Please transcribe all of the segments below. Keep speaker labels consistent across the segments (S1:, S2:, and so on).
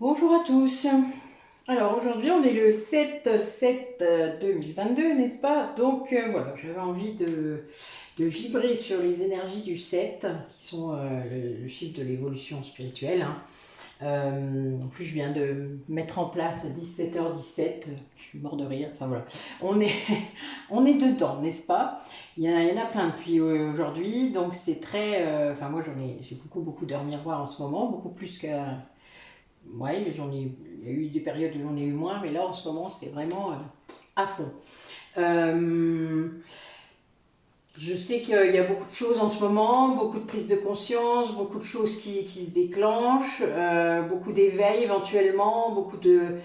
S1: Bonjour à tous. Alors aujourd'hui on est le 7/7/2022, n'est-ce pas? Donc voilà, j'avais envie de vibrer sur les énergies du 7, qui sont le chiffre de l'évolution spirituelle, hein. En plus je viens de mettre en place à 17h17, je suis mort de rire, enfin voilà. On est, on est dedans, n'est-ce pas? Il y en a plein depuis aujourd'hui, donc c'est très... enfin moi j'ai beaucoup d'heures miroirs en ce moment, beaucoup plus qu'à... Ouais, il y a eu des périodes où j'en ai eu moins, mais là en ce moment c'est vraiment à fond. Euh, je sais qu'il y a beaucoup de choses en ce moment, beaucoup de prise de conscience, beaucoup de choses qui se déclenchent, beaucoup d'éveil éventuellement, beaucoup de,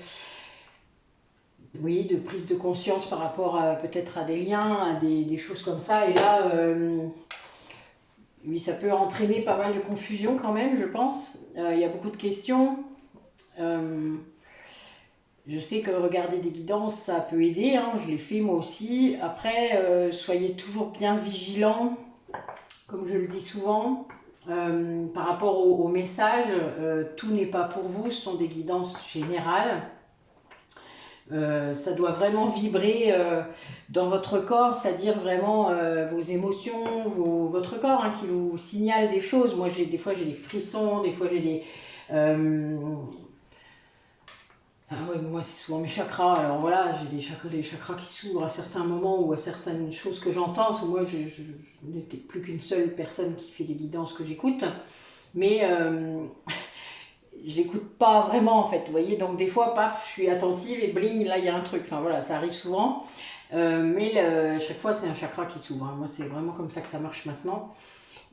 S1: oui, de prise de conscience par rapport peut-être à des liens, à des choses comme ça. Et là, oui, ça peut entraîner pas mal de confusion quand même, je pense. Il y a beaucoup de questions. Euh, Je sais que regarder des guidances, ça peut aider, hein, je l'ai fait moi aussi. Après, soyez toujours bien vigilants, comme je le dis souvent, par rapport au message. Tout n'est pas pour vous, ce sont des guidances générales. Ça doit vraiment vibrer dans votre corps, c'est-à-dire vraiment vos émotions, votre corps, hein, qui vous signale des choses. Moi, des fois, j'ai des frissons, des fois, j'ai des... euh, ah ouais, moi c'est souvent mes chakras. Alors voilà, j'ai des chakras qui s'ouvrent à certains moments ou à certaines choses que j'entends. Parce que moi, je n'étais plus qu'une seule personne qui fait des guidances que j'écoute. Mais je n'écoute pas vraiment en fait. Vous voyez, donc des fois, paf, je suis attentive et bling, là il y a un truc. Enfin voilà, ça arrive souvent. Chaque fois, c'est un chakra qui s'ouvre, hein. Moi, c'est vraiment comme ça que ça marche maintenant.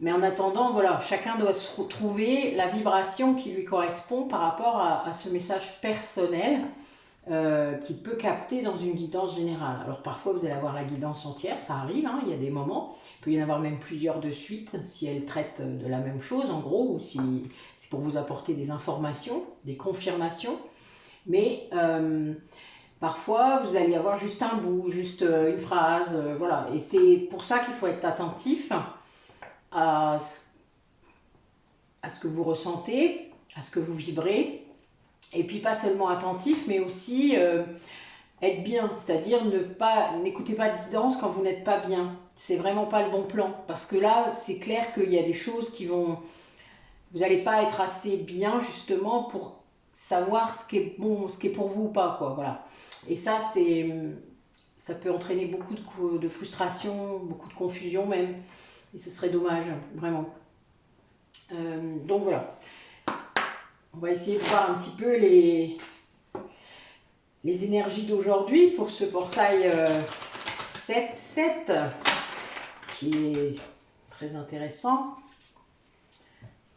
S1: Mais en attendant, voilà, chacun doit se trouver la vibration qui lui correspond par rapport à ce message personnel qu'il peut capter dans une guidance générale. Alors parfois vous allez avoir la guidance entière, ça arrive, hein, il y a des moments, il peut y en avoir même plusieurs de suite si elle traite de la même chose en gros, ou si c'est pour vous apporter des informations, des confirmations. Mais parfois vous allez avoir juste un bout, juste une phrase, voilà. Et c'est pour ça qu'il faut être attentif à, à ce que vous ressentez, à ce que vous vibrez. Et puis pas seulement attentif, mais aussi être bien, c'est-à-dire n'écoutez pas de guidance quand vous n'êtes pas bien. C'est vraiment pas le bon plan, parce que là, c'est clair qu'il y a des choses qui vont, vous n'allez pas être assez bien justement pour savoir ce qui est bon, ce qui est pour vous ou pas, quoi. Voilà. Et ça peut entraîner beaucoup de frustration, beaucoup de confusion même, et ce serait dommage, vraiment. Donc voilà. On va essayer de voir un petit peu les énergies d'aujourd'hui pour ce portail 7-7 qui est très intéressant.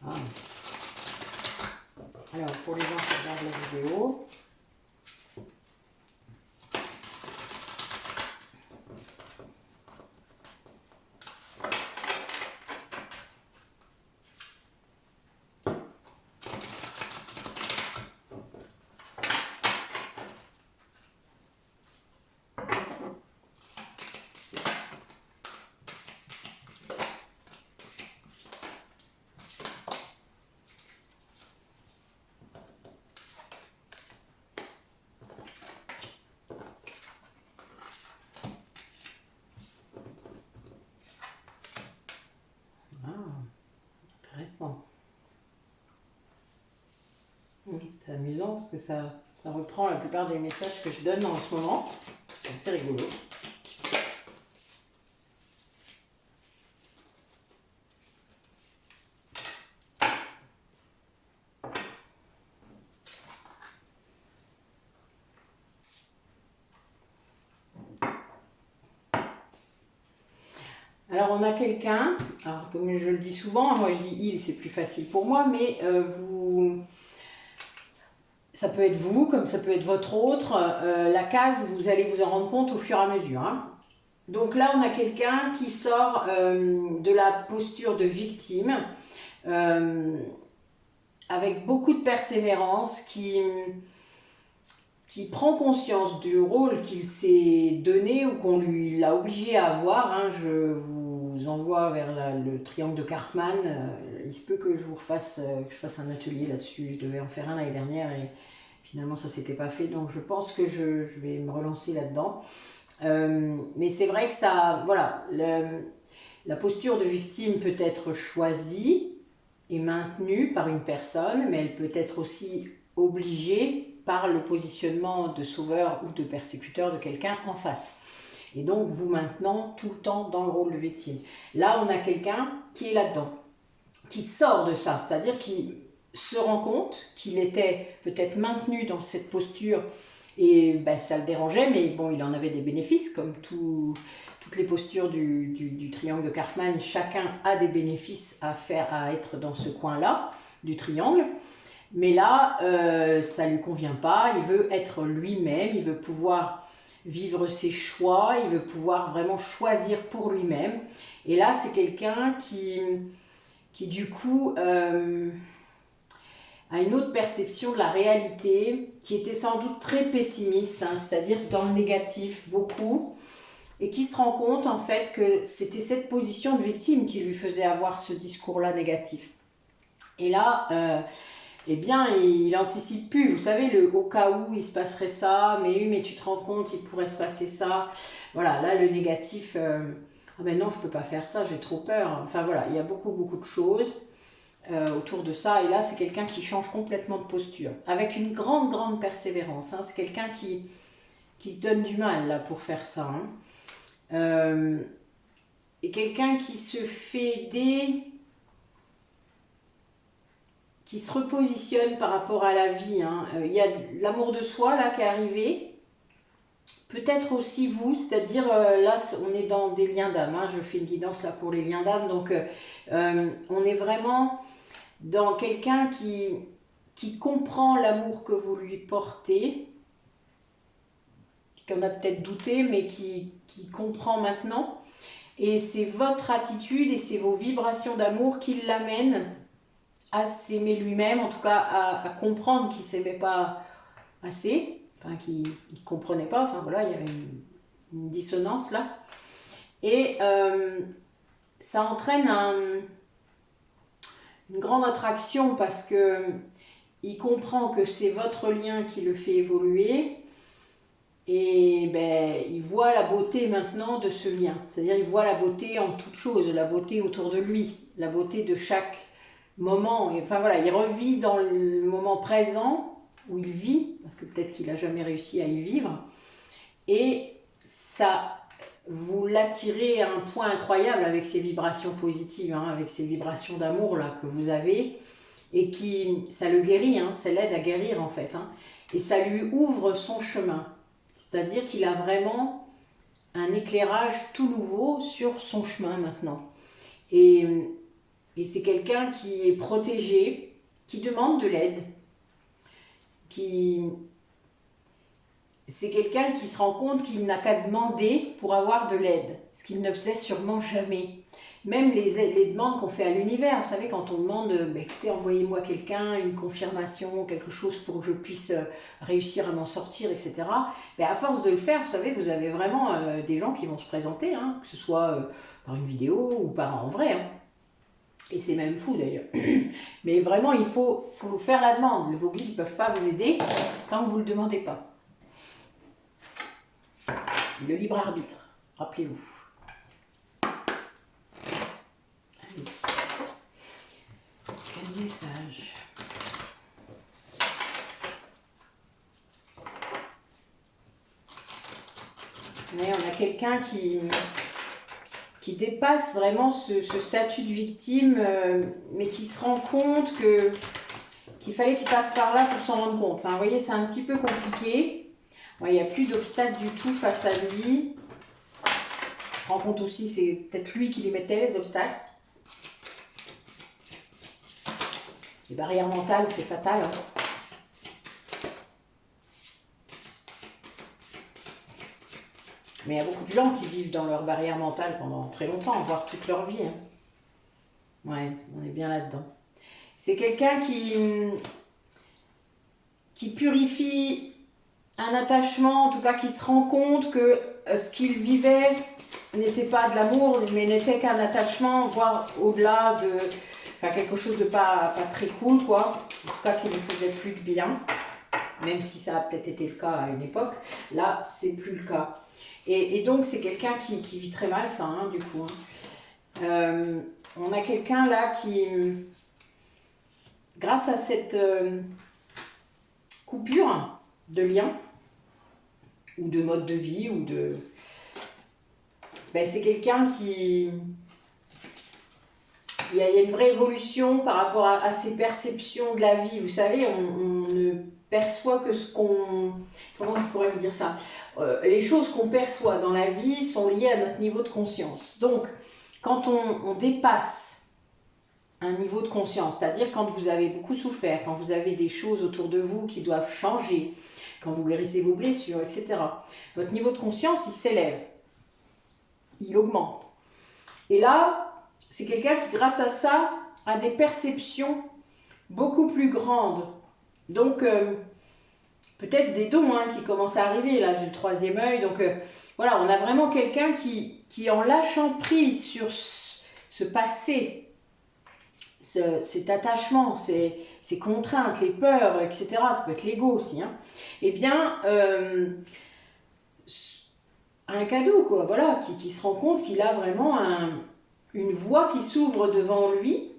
S1: Ah. Alors, pour les gens qui regardent la vidéo, intéressant. C'est amusant parce que ça reprend la plupart des messages que je donne en ce moment. C'est rigolo. Alors on a quelqu'un, alors comme je le dis souvent, moi je dis il, c'est plus facile pour moi, mais ça peut être vous, comme ça peut être votre autre. La case, vous allez vous en rendre compte au fur et à mesure, hein. Donc là, on a quelqu'un qui sort de la posture de victime, euh, avec beaucoup de persévérance, qui prend conscience du rôle qu'il s'est donné ou qu'on lui l'a obligé à avoir, hein. Je vous vous envoie vers le triangle de Karpman. Il se peut que je vous refasse, que je fasse un atelier là-dessus. Je devais en faire un l'année dernière et finalement ça s'était pas fait. Donc je pense que je vais me relancer là-dedans. Mais c'est vrai que ça, voilà, la posture de victime peut être choisie et maintenue par une personne, mais elle peut être aussi obligée par le positionnement de sauveur ou de persécuteur de quelqu'un en face. Et donc vous maintenant tout le temps dans le rôle de victime. Là on a quelqu'un qui est là-dedans, qui sort de ça, c'est-à-dire qui se rend compte qu'il était peut-être maintenu dans cette posture et ben, ça le dérangeait, mais bon, il en avait des bénéfices, comme toutes les postures du triangle de Karpman, chacun a des bénéfices à faire, à être dans ce coin-là du triangle. Mais là, ça ne lui convient pas, il veut être lui-même, il veut pouvoir vivre ses choix, il veut pouvoir vraiment choisir pour lui-même. Et là, c'est quelqu'un qui du coup a une autre perception de la réalité, qui était sans doute très pessimiste, hein, c'est-à-dire dans le négatif beaucoup, et qui se rend compte en fait que c'était cette position de victime qui lui faisait avoir ce discours-là négatif. Et là, eh bien, il anticipe plus. Vous savez, au cas où il se passerait ça, mais oui, mais tu te rends compte, il pourrait se passer ça. Voilà, là, le négatif, ah ben non, je peux pas faire ça, j'ai trop peur. Enfin voilà, il y a beaucoup, beaucoup de choses autour de ça. Et là, c'est quelqu'un qui change complètement de posture, avec une grande, grande persévérance. Hein. C'est quelqu'un qui se donne du mal là pour faire ça. Hein. Et quelqu'un qui se fait aider, qui se repositionne par rapport à la vie. Hein. Il y a l'amour de soi là qui est arrivé. Peut-être aussi vous, c'est-à-dire là on est dans des liens d'âme. Hein. Je fais une guidance là pour les liens d'âme. Donc on est vraiment dans quelqu'un qui comprend l'amour que vous lui portez, qui en a peut-être douté, mais qui comprend maintenant. Et c'est votre attitude et c'est vos vibrations d'amour qui l'amènent à s'aimer lui-même, en tout cas à comprendre qu'il ne s'aimait pas assez, enfin qu'il ne comprenait pas, enfin voilà, il y avait une dissonance là. Et ça entraîne une grande attraction parce que il comprend que c'est votre lien qui le fait évoluer et ben, il voit la beauté maintenant de ce lien. C'est-à-dire il voit la beauté en toute chose, la beauté autour de lui, la beauté de chaque moment. Et, enfin voilà, il revit dans le moment présent où il vit, parce que peut-être qu'il n'a jamais réussi à y vivre. Et ça, vous l'attirez à un point incroyable avec ces vibrations positives, hein, avec ces vibrations d'amour là que vous avez. Et qui, ça le guérit, hein, ça l'aide à guérir en fait. Hein, et ça lui ouvre son chemin. C'est-à-dire qu'il a vraiment un éclairage tout nouveau sur son chemin maintenant. Et c'est quelqu'un qui est protégé, qui demande de l'aide. C'est quelqu'un qui se rend compte qu'il n'a qu'à demander pour avoir de l'aide. Ce qu'il ne faisait sûrement jamais. Même les demandes qu'on fait à l'univers, vous savez, quand on demande, écoutez, envoyez-moi quelqu'un, une confirmation, quelque chose pour que je puisse réussir à m'en sortir, etc. Mais à force de le faire, vous savez, vous avez vraiment des gens qui vont se présenter, hein, que ce soit par une vidéo ou par en vrai. Hein. Et c'est même fou d'ailleurs. Mais vraiment, il faut faire la demande. Vos guides ne peuvent pas vous aider tant que vous ne le demandez pas. Le libre arbitre, rappelez-vous. Quel message. Mais on a quelqu'un qui dépasse vraiment ce statut de victime, mais qui se rend compte qu'il fallait qu'il passe par là pour s'en rendre compte. Enfin, vous voyez, c'est un petit peu compliqué. Bon, il n'y a plus d'obstacles du tout face à lui. Il se rend compte aussi, c'est peut-être lui qui les mettait, les obstacles. Les barrières mentales, c'est fatal. Hein. Mais il y a beaucoup de gens qui vivent dans leur barrière mentale pendant très longtemps, voire toute leur vie. Hein. Ouais, on est bien là-dedans. C'est quelqu'un qui purifie un attachement, en tout cas qui se rend compte que ce qu'il vivait n'était pas de l'amour, mais n'était qu'un attachement, voire au-delà de, enfin, quelque chose de pas très cool, quoi. En tout cas, qui ne faisait plus de bien, même si ça a peut-être été le cas à une époque. Là, c'est plus le cas. Et donc, c'est quelqu'un qui vit très mal, ça, hein, du coup. Hein. On a quelqu'un là qui, grâce à cette coupure de lien, ou de mode de vie, ou de... Ben, c'est quelqu'un qui... Il y a une vraie évolution par rapport à ses perceptions de la vie. Vous savez, on ne perçoit que ce qu'on... Comment je pourrais vous dire ça? Les choses qu'on perçoit dans la vie sont liées à notre niveau de conscience. Donc, quand on dépasse un niveau de conscience, c'est-à-dire quand vous avez beaucoup souffert, quand vous avez des choses autour de vous qui doivent changer, quand vous guérissez vos blessures, etc., votre niveau de conscience, il s'élève, il augmente. Et là, c'est quelqu'un qui, grâce à ça, a des perceptions beaucoup plus grandes. Donc, peut-être des dons hein, qui commencent à arriver. Là, j'ai le troisième œil. Donc, voilà, on a vraiment quelqu'un qui, en lâchant prise sur ce passé, cet attachement, ces contraintes, les peurs, etc., ça peut être l'ego aussi, hein, eh bien, un cadeau, quoi, voilà, qui se rend compte qu'il a vraiment une voie qui s'ouvre devant lui,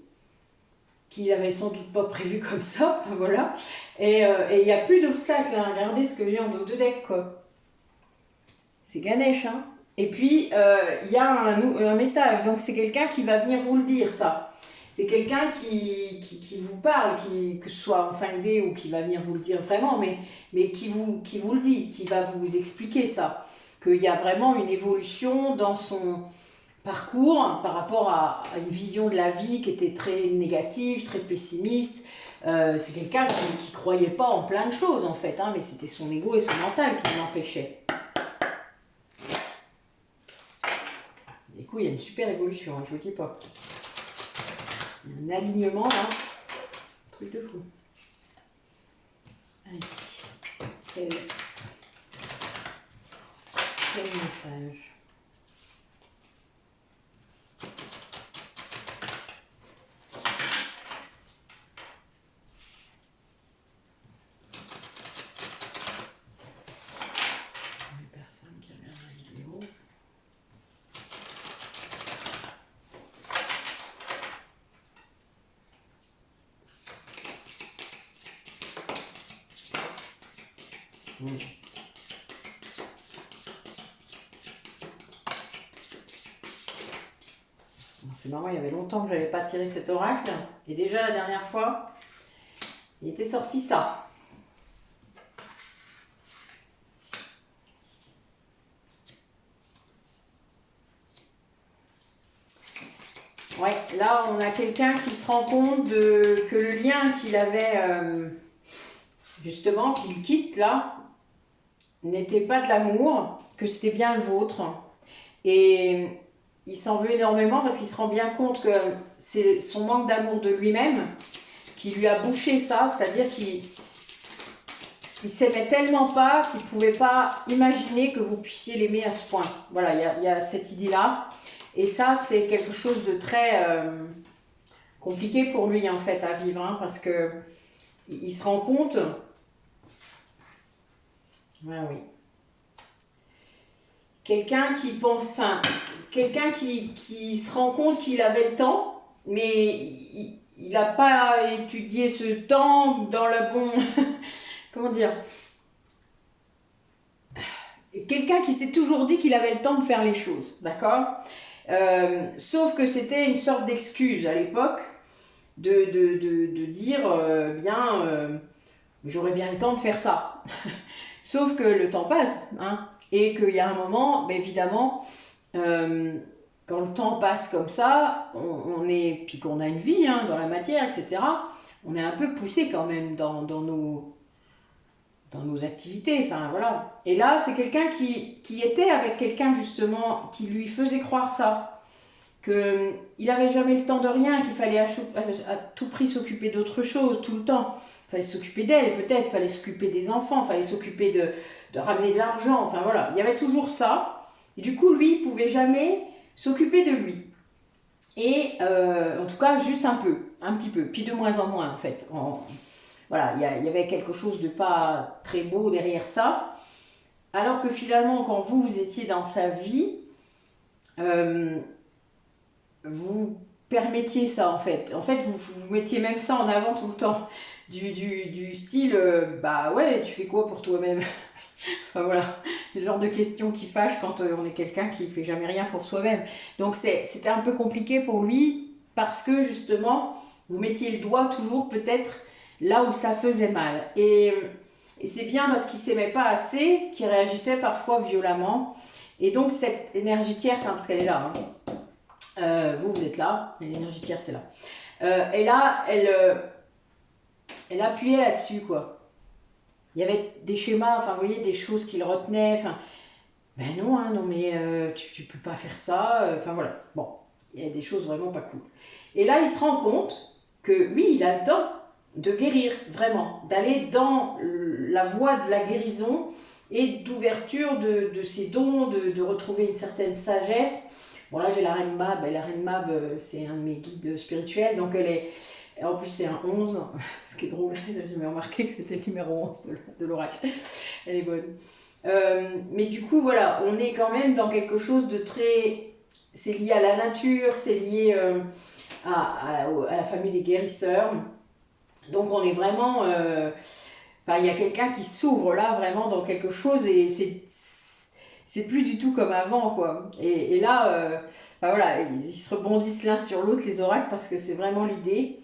S1: qu'il n'avait sans doute pas prévu comme ça, enfin, voilà, et il n'y a plus d'obstacles, hein. Regardez ce que j'ai en dos de deck, quoi. C'est Ganesh, hein. Et puis, il y a un message, donc c'est quelqu'un qui va venir vous le dire, ça. C'est quelqu'un qui vous parle, que ce soit en 5D ou qui va venir vous le dire vraiment, mais qui vous le dit, qui va vous expliquer ça. Qu'il y a vraiment une évolution dans son parcours par rapport à une vision de la vie qui était très négative, très pessimiste. C'est quelqu'un qui ne croyait pas en plein de choses en fait, hein, mais c'était son ego et son mental qui l'empêchaient. Du coup, il y a une super évolution, hein, je vous dis pas. Il y a un alignement là, truc de fou. Allez, quel message. C'est marrant, il y avait longtemps que je n'avais pas tiré cet oracle. Et déjà la dernière fois, il était sorti ça. Ouais, là on a quelqu'un qui se rend compte que le lien qu'il avait, justement, qu'il quitte là, n'était pas de l'amour, que c'était bien le vôtre. Et il s'en veut énormément parce qu'il se rend bien compte que c'est son manque d'amour de lui-même qui lui a bouché ça, c'est-à-dire qu'il s'aimait tellement pas qu'il ne pouvait pas imaginer que vous puissiez l'aimer à ce point. Voilà, il y a cette idée-là. Et ça, c'est quelque chose de très compliqué pour lui en fait à vivre, hein, parce que il se rend compte... Ah oui. Quelqu'un qui pense... Enfin, quelqu'un qui se rend compte qu'il avait le temps, mais il n'a pas étudié ce temps dans le bon... Comment dire? Quelqu'un qui s'est toujours dit qu'il avait le temps de faire les choses, d'accord? Sauf que c'était une sorte d'excuse à l'époque de dire, j'aurais bien le temps de faire ça. Sauf que le temps passe, hein, et qu'il y a un moment, évidemment, quand le temps passe comme ça, puis qu'on a une vie hein, dans la matière, etc., on est un peu poussé quand même dans nos activités, enfin voilà. Et là, c'est quelqu'un qui était avec quelqu'un justement qui lui faisait croire ça, qu'il n'avait jamais le temps de rien, qu'il fallait à tout prix s'occuper d'autre chose tout le temps. fallait s'occuper d'elle peut-être, fallait s'occuper des enfants, fallait s'occuper de ramener de l'argent, enfin voilà, il y avait toujours ça. Et du coup, lui, il ne pouvait jamais s'occuper de lui. Et en tout cas, juste un petit peu, puis de moins en moins en fait. Voilà, il y avait quelque chose de pas très beau derrière ça. Alors que finalement, quand vous étiez dans sa vie, vous permettiez ça en fait. En fait, vous mettiez même ça en avant tout le temps. Du style, bah ouais, tu fais quoi pour toi-même? Enfin voilà, le genre de questions qui fâchent quand on est quelqu'un qui fait jamais rien pour soi-même. Donc c'était un peu compliqué pour lui parce que justement, vous mettiez le doigt toujours peut-être là où ça faisait mal. Et c'est bien parce qu'il s'aimait pas assez, qu'il réagissait parfois violemment. Et donc cette énergie tierce, hein, parce qu'elle est là, hein. Vous êtes là, l'énergie tierce c'est là. Et là, elle appuyait là-dessus quoi. Il y avait des schémas, enfin vous voyez, des choses qu'il retenait, enfin, ben non, hein, non mais tu peux pas faire ça, enfin voilà, bon, il y a des choses vraiment pas cool. Et là, il se rend compte que oui, il a le temps de guérir, vraiment, d'aller dans la voie de la guérison et d'ouverture de ses dons, de retrouver une certaine sagesse. Bon là, j'ai la Reine Mab, et la Reine Mab, c'est un de mes guides spirituels, donc elle est... En plus, c'est un 11, ce qui est drôle, j'ai jamais remarqué que c'était le numéro 11 de l'oracle. Elle est bonne. Mais du coup, voilà, on est quand même dans quelque chose de très... C'est lié à la nature, c'est lié à la famille des guérisseurs. Donc, on est vraiment... Enfin, il y a quelqu'un qui s'ouvre là, vraiment, dans quelque chose, et c'est plus du tout comme avant, quoi. Et là, enfin, voilà, ils se rebondissent l'un sur l'autre, les oracles, parce que c'est vraiment l'idée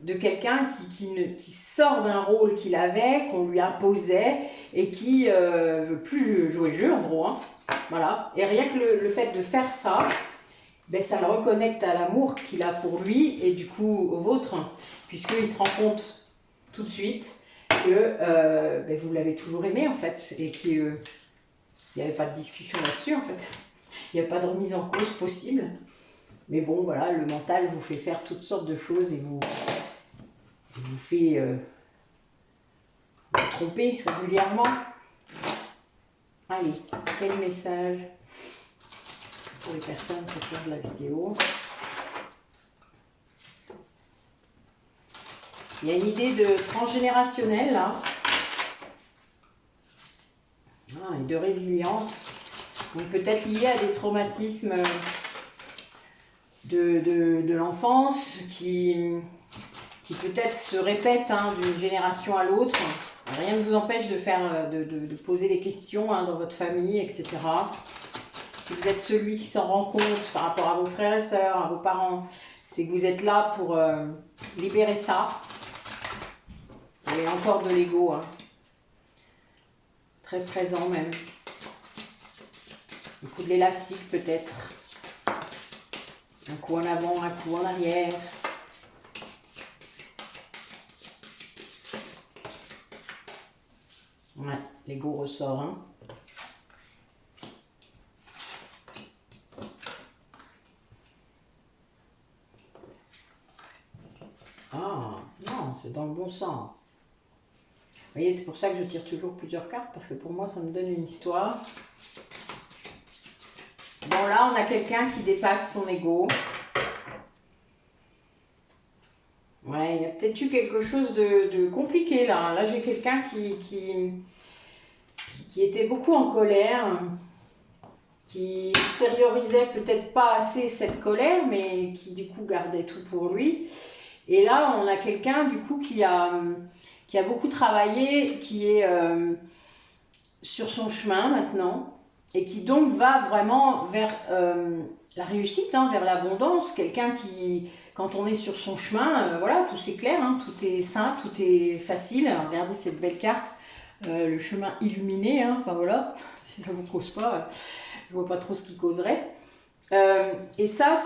S1: de quelqu'un qui sort d'un rôle qu'il avait, qu'on lui imposait, et qui veut plus jouer le jeu, en gros. Hein. Voilà. Et rien que le fait de faire ça, ben, ça le reconnecte à l'amour qu'il a pour lui, et du coup au vôtre, puisqu'il se rend compte tout de suite que ben, vous l'avez toujours aimé, en fait, et qu'il n'y avait pas de discussion là-dessus, en fait. Il n'y a pas de remise en cause possible. Mais bon, voilà, le mental vous fait faire toutes sortes de choses et vous fait vous tromper régulièrement. Allez, quel message pour les personnes qui regardent la vidéo? Il y a une idée de transgénérationnel là. Et de résilience. Donc peut-être lié à des traumatismes de l'enfance qui peut-être se répètent hein, d'une génération à l'autre. Rien ne vous empêche de poser des questions hein, dans votre famille, etc. Si vous êtes celui qui s'en rend compte par rapport à vos frères et sœurs, à vos parents, c'est que vous êtes là pour libérer ça. Et encore de l'ego, hein. Très présent même. Un coup de l'élastique peut-être. Un coup en avant, un coup en arrière. Ouais, l'ego ressort. Hein. Ah, non, c'est dans le bon sens. Vous voyez, c'est pour ça que je tire toujours plusieurs cartes, parce que pour moi, ça me donne une histoire. Bon, là, on a quelqu'un qui dépasse son ego. Ouais, il y a peut-être eu quelque chose de compliqué, là. Là, j'ai quelqu'un qui était beaucoup en colère, qui extériorisait peut-être pas assez cette colère, mais qui, du coup, gardait tout pour lui. Et là, on a quelqu'un, du coup, qui a beaucoup travaillé, qui est sur son chemin maintenant, et qui donc va vraiment vers la réussite, hein, vers l'abondance. Quelqu'un qui, quand on est sur son chemin, voilà, tout c'est clair, hein, tout est sain, tout est facile. Alors, regardez cette belle carte, le chemin illuminé, hein, enfin voilà, si ça ne vous cause pas, je ne vois pas trop ce qui causerait. Et ça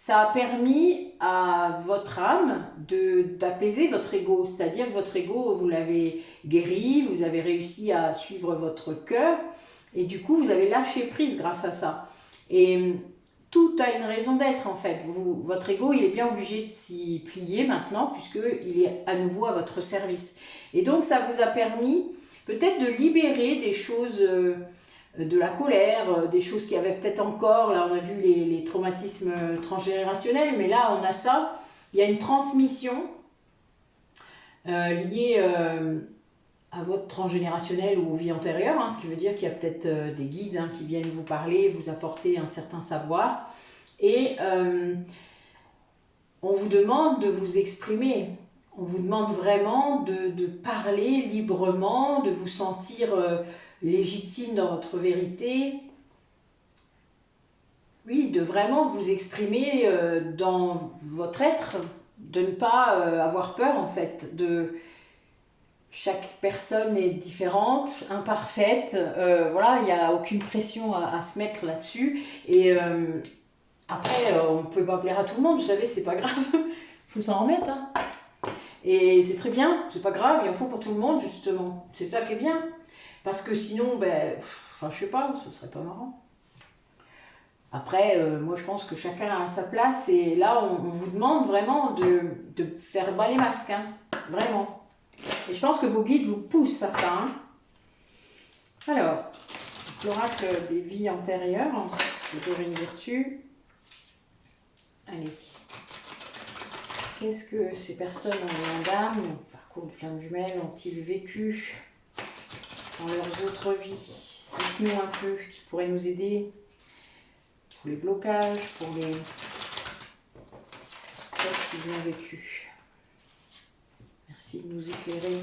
S1: a permis à votre âme d'apaiser votre ego, c'est-à-dire que votre ego, vous l'avez guéri, vous avez réussi à suivre votre cœur, et du coup, vous avez lâché prise grâce à ça. Et tout a une raison d'être en fait. Votre ego, il est bien obligé de s'y plier maintenant puisqu'il est à nouveau à votre service. Et donc ça vous a permis peut-être de libérer des choses, de la colère, des choses qui avaient peut-être encore, là on a vu les traumatismes transgénérationnels, mais là on a ça, il y a une transmission liée à votre transgénérationnel ou aux vies antérieures, ce qui veut dire qu'il y a peut-être des guides qui viennent vous parler, vous apporter un certain savoir. Et on vous demande de vous exprimer. On vous demande vraiment de parler librement, de vous sentir légitime dans votre vérité. Oui, de vraiment vous exprimer dans votre être, de ne pas avoir peur en fait. Chaque personne est différente, imparfaite, voilà, il n'y a aucune pression à se mettre là-dessus. Et après, on ne peut pas plaire à tout le monde, vous savez, c'est pas grave, il faut s'en remettre. Et c'est très bien, c'est pas grave, il en faut pour tout le monde, justement. C'est ça qui est bien. Parce que sinon, je sais pas, ce serait pas marrant. Après, moi je pense que chacun a sa place, et là, on vous demande vraiment de faire bas les masques, vraiment. Et je pense que vos guides vous poussent à ça. Alors, l'oracle des vies antérieures, d'origine vertu. Allez. Qu'est-ce que ces personnes en d'âme, parcours de flamme jumelle, ont-ils vécu dans leurs autres vies? Dites-nous un peu qui pourrait nous aider pour les blocages, pour les... Qu'est-ce qu'ils ont vécu? Merci de nous éclairer.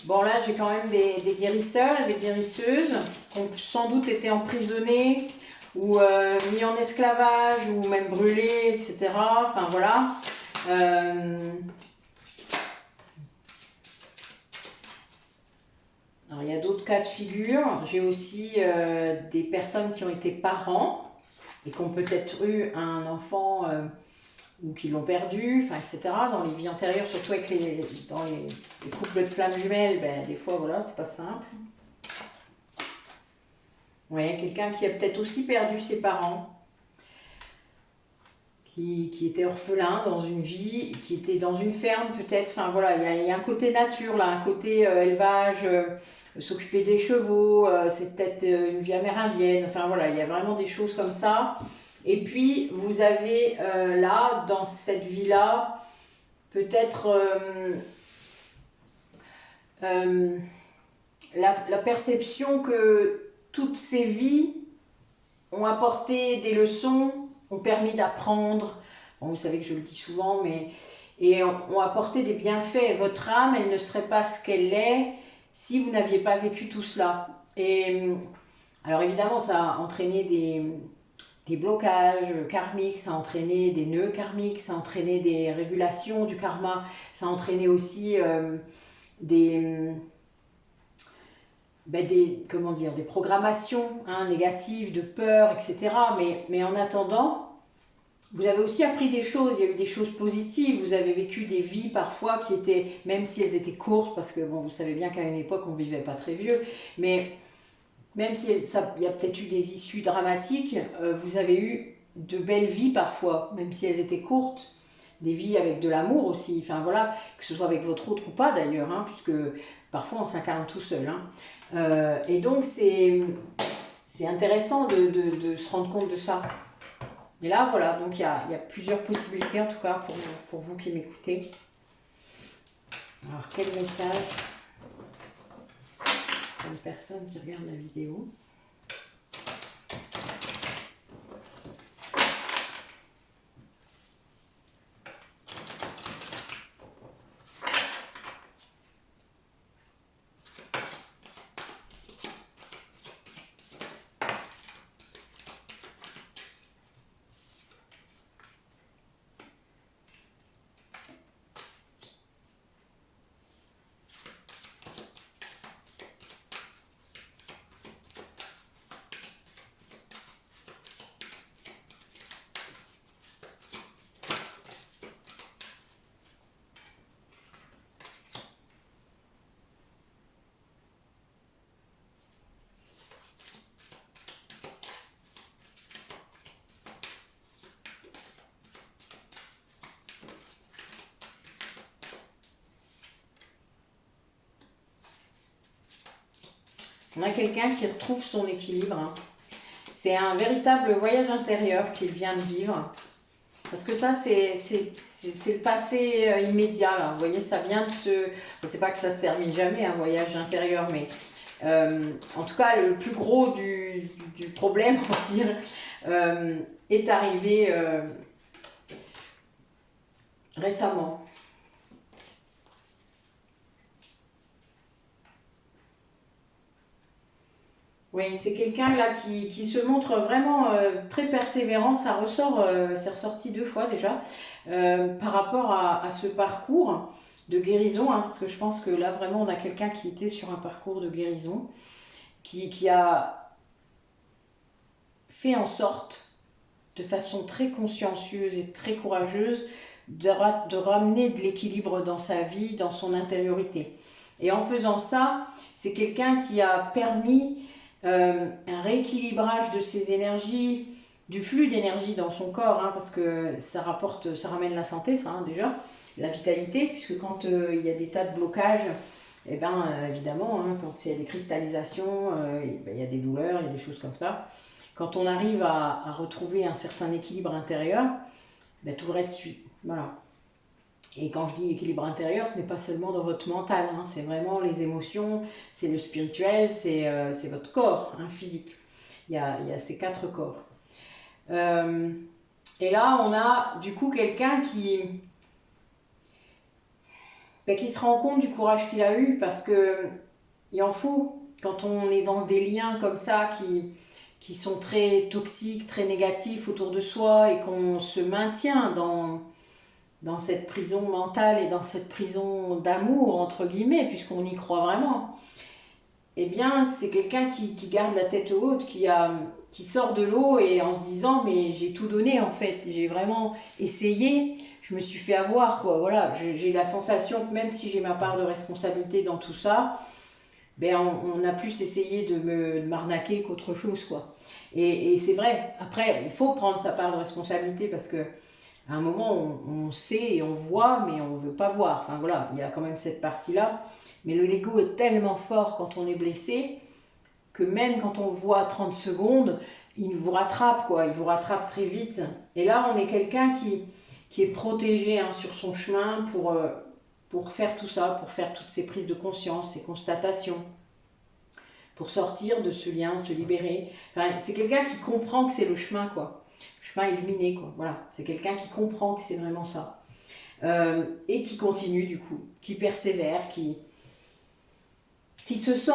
S1: Bon là j'ai quand même des guérisseurs et des guérisseuses qui ont sans doute été emprisonnés ou mis en esclavage ou même brûlés, etc. Enfin voilà. Alors il y a d'autres cas de figure. J'ai aussi des personnes qui ont été parents et qui ont peut-être eu un enfant ou qui l'ont perdu, enfin, etc. Dans les vies antérieures, surtout avec dans les couples de flammes jumelles, des fois, voilà, c'est pas simple. Ouais, quelqu'un qui a peut-être aussi perdu ses parents, qui était orphelin dans une vie, qui était dans une ferme peut-être, enfin voilà, il y a un côté nature là, un côté élevage, s'occuper des chevaux, c'est peut-être une vie amérindienne, enfin voilà, il y a vraiment des choses comme ça. Et puis, vous avez là, dans cette vie-là, peut-être la perception que toutes ces vies ont apporté des leçons, ont permis d'apprendre. Bon, vous savez que je le dis souvent, et ont apporté des bienfaits. Votre âme, elle ne serait pas ce qu'elle est si vous n'aviez pas vécu tout cela. Et alors évidemment, ça a entraîné des blocages karmiques, ça a entraîné des nœuds karmiques, ça a entraîné des régulations du karma, ça a entraîné aussi des programmations négatives, de peur, etc. Mais en attendant, vous avez aussi appris des choses, il y a eu des choses positives, vous avez vécu des vies parfois qui étaient, même si elles étaient courtes, parce que bon, vous savez bien qu'à une époque on ne vivait pas très vieux, mais même s'il y a peut-être eu des issues dramatiques, vous avez eu de belles vies parfois, même si elles étaient courtes, des vies avec de l'amour aussi, enfin voilà, que ce soit avec votre autre ou pas d'ailleurs, puisque parfois on s'incarne tout seul. Et donc c'est intéressant de se rendre compte de ça. Et là voilà, donc il y a plusieurs possibilités en tout cas pour vous qui m'écoutez. Alors quel message pour les personnes qui regardent la vidéo? On a quelqu'un qui retrouve son équilibre. Hein. C'est un véritable voyage intérieur qu'il vient de vivre. Parce que ça, c'est le passé immédiat. Là. Vous voyez, ça vient de se... C'est pas que ça se termine jamais, un voyage intérieur, mais en tout cas, le plus gros du problème, on va dire, est arrivé récemment. Oui, c'est quelqu'un là qui se montre vraiment très persévérant. Ça ressort, c'est ressorti 2 fois déjà, par rapport à ce parcours de guérison, hein, parce que je pense que là vraiment on a quelqu'un qui était sur un parcours de guérison, qui a fait en sorte, de façon très consciencieuse et très courageuse, de ramener de l'équilibre dans sa vie, dans son intériorité. Et en faisant ça, c'est quelqu'un qui a permis un rééquilibrage de ses énergies, du flux d'énergie dans son corps, hein, parce que ça ramène la santé, ça, hein, déjà, la vitalité, puisque quand il y a des tas de blocages, eh ben, évidemment, hein, quand il y a des cristallisations, il y a des douleurs, il y a des choses comme ça. Quand on arrive à retrouver un certain équilibre intérieur, ben, tout le reste suit. Voilà. Et quand je dis équilibre intérieur, ce n'est pas seulement dans votre mental, hein, c'est vraiment les émotions, c'est le spirituel, c'est votre corps, hein, physique. Il y a ces 4 corps. Et là, on a du coup quelqu'un qui se rend compte du courage qu'il a eu, parce que il en faut, quand on est dans des liens comme ça qui sont très toxiques, très négatifs autour de soi, et qu'on se maintient dans cette prison mentale et dans cette prison d'amour, entre guillemets, puisqu'on y croit vraiment, eh bien, c'est quelqu'un qui garde la tête haute, qui sort de l'eau et en se disant, mais j'ai tout donné en fait, j'ai vraiment essayé, je me suis fait avoir, quoi. Voilà, j'ai la sensation que même si j'ai ma part de responsabilité dans tout ça, ben on a plus essayé de m'arnaquer qu'autre chose, quoi. Et c'est vrai, après, il faut prendre sa part de responsabilité, parce que à un moment, on sait et on voit, mais on ne veut pas voir. Enfin voilà, il y a quand même cette partie-là. Mais l'ego est tellement fort quand on est blessé, que même quand on le voit 30 secondes, il vous rattrape, quoi. Il vous rattrape très vite. Et là, on est quelqu'un qui est protégé, hein, sur son chemin pour faire tout ça, pour faire toutes ces prises de conscience, ces constatations, pour sortir de ce lien, se libérer. Enfin, c'est quelqu'un qui comprend que c'est le chemin, quoi. Le chemin illuminé, quoi. Voilà, c'est quelqu'un qui comprend que c'est vraiment ça. Et qui continue, du coup, qui persévère, qui se sent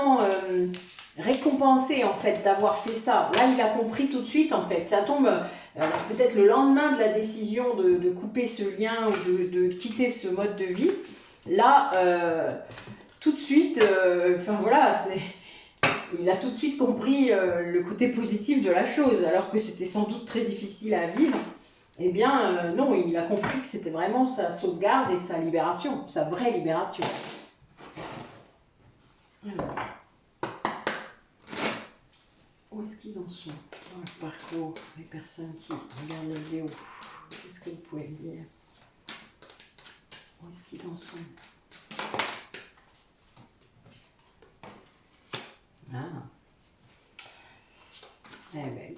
S1: récompensé, en fait, d'avoir fait ça. Là, il a compris tout de suite, en fait. Ça tombe peut-être le lendemain de la décision de couper ce lien ou de quitter ce mode de vie. Là, tout de suite, enfin voilà, il a tout de suite compris le côté positif de la chose, alors que c'était sans doute très difficile à vivre. Eh bien, non, il a compris que c'était vraiment sa sauvegarde et sa libération, sa vraie libération. Alors, où est-ce qu'ils en sont dans le parcours, les personnes qui regardent la vidéo? Qu'est-ce que vous pouvez me dire? Où est-ce qu'ils en sont? Ah. Eh ben oui.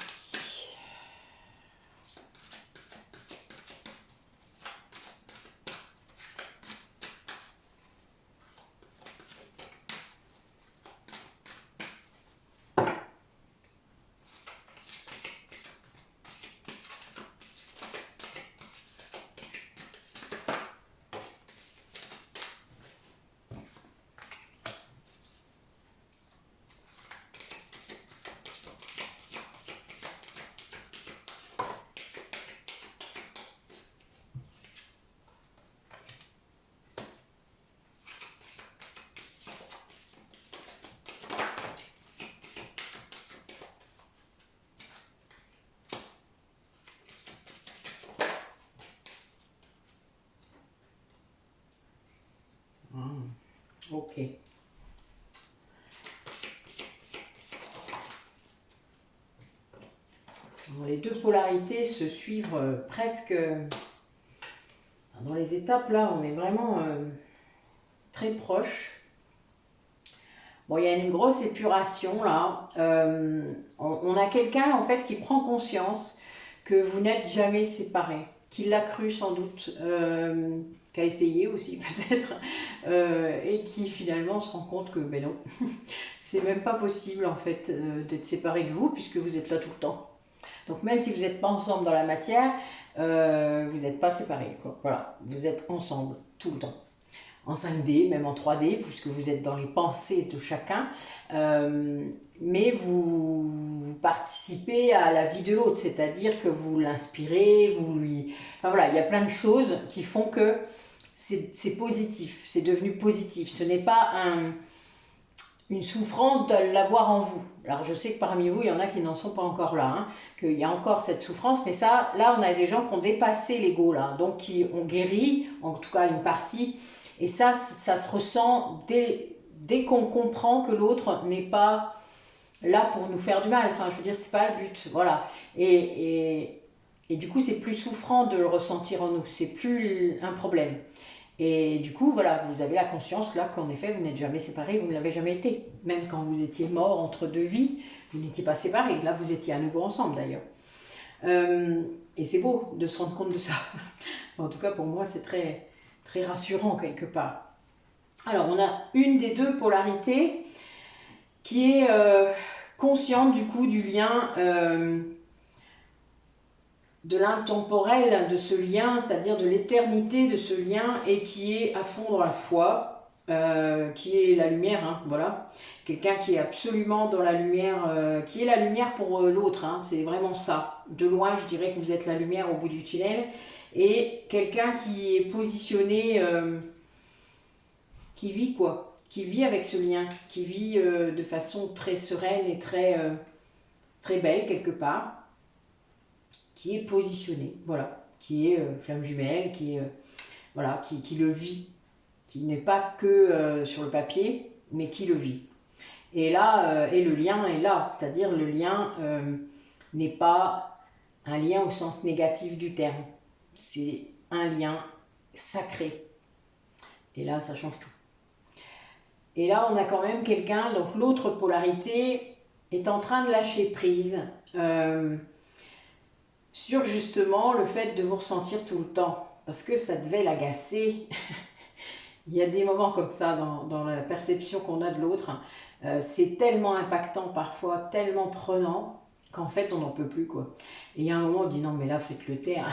S1: Ok. Les deux polarités se suivent presque dans les étapes. Là, on est vraiment très proches. Bon, il y a une grosse épuration là. On a quelqu'un en fait qui prend conscience que vous n'êtes jamais séparés, qui l'a cru sans doute, qui a essayé aussi peut-être, et qui finalement se rend compte que ben non, c'est même pas possible en fait d'être séparé de vous puisque vous êtes là tout le temps. Donc même si vous n'êtes pas ensemble dans la matière, vous n'êtes pas séparés, quoi. Voilà, vous êtes ensemble tout le temps. En 5D, même en 3D, puisque vous êtes dans les pensées de chacun, mais vous participez à la vie de l'autre, c'est-à-dire que vous l'inspirez, vous lui... Enfin voilà, il y a plein de choses qui font que c'est positif, c'est devenu positif. Ce n'est pas une souffrance de l'avoir en vous. Alors je sais que parmi vous, il y en a qui n'en sont pas encore là, hein, qu'il y a encore cette souffrance, mais ça, là on a des gens qui ont dépassé l'ego, là, donc qui ont guéri, en tout cas une partie, et ça se ressent dès qu'on comprend que l'autre n'est pas là pour nous faire du mal, enfin je veux dire, c'est pas le but, voilà. Et du coup, c'est plus souffrant de le ressentir en nous, c'est plus un problème. Et du coup, voilà, vous avez la conscience là qu'en effet, vous n'êtes jamais séparés, vous ne l'avez jamais été. Même quand vous étiez mort entre deux vies, vous n'étiez pas séparés. Là, vous étiez à nouveau ensemble d'ailleurs. Et c'est beau de se rendre compte de ça. En tout cas, pour moi, c'est très, très rassurant quelque part. Alors, on a une des deux polarités qui est consciente du coup du lien... de l'intemporel de ce lien, c'est-à-dire de l'éternité de ce lien, et qui est à fond dans la foi, qui est la lumière, hein, voilà. Quelqu'un qui est absolument dans la lumière, qui est la lumière pour l'autre, hein, c'est vraiment ça. De loin, je dirais que vous êtes la lumière au bout du tunnel, et quelqu'un qui est positionné, qui vit quoi, qui vit avec ce lien, qui vit de façon très sereine et très, très belle quelque part, qui est positionné, voilà, qui est flamme jumelle, qui est voilà, qui le vit, qui n'est pas que sur le papier, mais qui le vit. Et là, et le lien est là, c'est-à-dire le lien n'est pas un lien au sens négatif du terme, c'est un lien sacré. Et là, ça change tout. Et là, on a quand même quelqu'un, donc l'autre polarité est en train de lâcher prise. Sur justement le fait de vous ressentir tout le temps, parce que ça devait l'agacer. Il y a des moments comme ça dans la perception qu'on a de l'autre, c'est tellement impactant parfois, tellement prenant, qu'en fait on n'en peut plus quoi. Et il y a un moment on dit non mais là faites-le taire,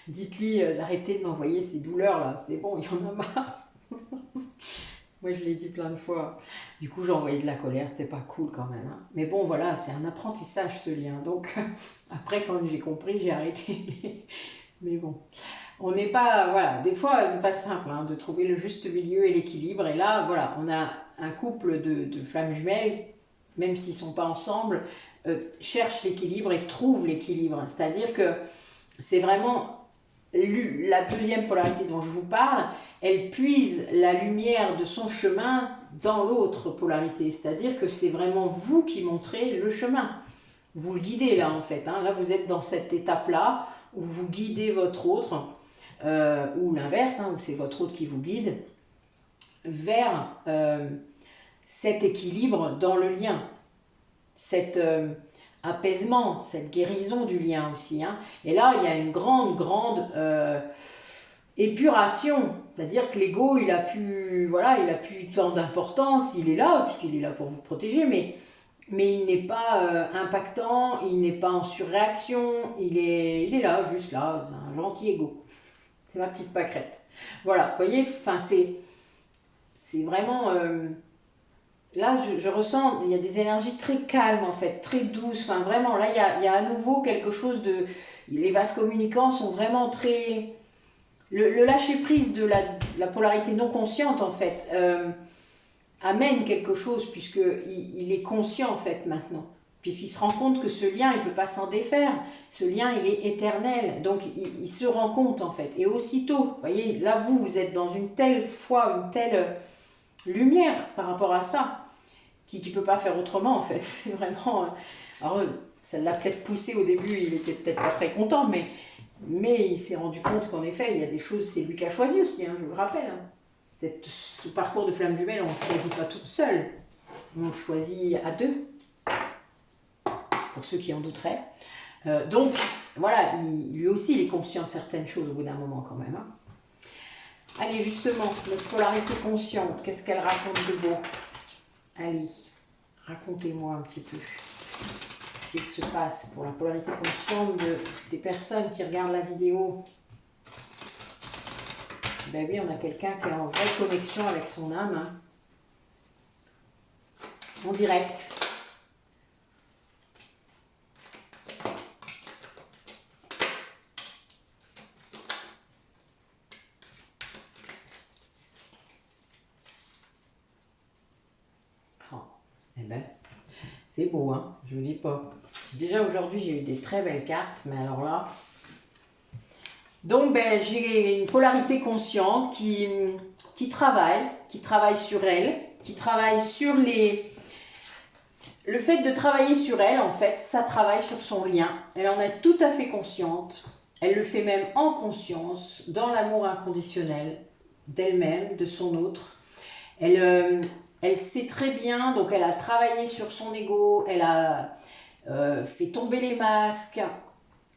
S1: dites-lui d'arrêter de m'envoyer ces douleurs là, c'est bon, il y en a marre. Moi, je l'ai dit plein de fois. Du coup, j'ai envoyé de la colère, c'était pas cool quand même, hein. Mais bon, voilà, c'est un apprentissage ce lien. Donc, après, quand j'ai compris, j'ai arrêté. Mais bon, on n'est pas. Voilà, des fois, c'est pas simple hein, de trouver le juste milieu et l'équilibre. Et là, voilà, on a un couple de flammes jumelles, même s'ils sont pas ensemble, cherchent l'équilibre et trouvent l'équilibre. C'est-à-dire que c'est vraiment la deuxième polarité dont je vous parle, elle puise la lumière de son chemin dans l'autre polarité. C'est-à-dire que c'est vraiment vous qui montrez le chemin. Vous le guidez là en fait. Hein. Là vous êtes dans cette étape-là où vous guidez votre autre, ou l'inverse, hein, où c'est votre autre qui vous guide, vers cet équilibre dans le lien. Cet apaisement, cette guérison du lien aussi. Hein. Et là, il y a une grande épuration. C'est-à-dire que l'ego, il a plus tant d'importance, il est là, puisqu'il est là pour vous protéger, mais il n'est pas impactant, il n'est pas en surréaction, il est là, juste là, un gentil ego. C'est ma petite pâquerette. Voilà, vous voyez, c'est vraiment... là, je ressens, il y a des énergies très calmes en fait, très douces. Enfin, vraiment, là, il y a à nouveau quelque chose de... Les vases communicants sont vraiment très... Le lâcher-prise de la polarité non consciente, en fait, amène quelque chose, puisqu'il est conscient, en fait, maintenant. Puisqu'il se rend compte que ce lien, il ne peut pas s'en défaire. Ce lien, il est éternel. Donc, il se rend compte, en fait. Et aussitôt, vous voyez, là, vous êtes dans une telle foi, une telle... lumière par rapport à ça, qui ne peut pas faire autrement en fait. C'est vraiment... alors ça l'a peut-être poussé au début, il était peut-être pas très content, mais il s'est rendu compte qu'en effet, il y a des choses, c'est lui qui a choisi aussi, hein, je vous le rappelle. Hein. ce parcours de flamme jumelle, on ne choisit pas toute seule, on choisit à deux, pour ceux qui en douteraient. Donc, voilà, lui aussi, il est conscient de certaines choses au bout d'un moment quand même. Hein. Allez, justement, notre polarité consciente, qu'est-ce qu'elle raconte de beau? Allez, racontez-moi un petit peu ce qu'il se passe pour la polarité consciente des personnes qui regardent la vidéo. Ben oui, on a quelqu'un qui est en vraie connexion avec son âme. Hein. En direct. Oh, eh ben, c'est beau, hein, je vous dis pas. Déjà aujourd'hui, j'ai eu des très belles cartes, mais alors là... Donc, ben, j'ai une polarité consciente qui travaille sur elle, qui travaille sur les... Le fait de travailler sur elle, en fait, ça travaille sur son lien. Elle en est tout à fait consciente. Elle le fait même en conscience, dans l'amour inconditionnel d'elle-même, de son autre. Elle sait très bien, donc elle a travaillé sur son ego, elle a fait tomber les masques.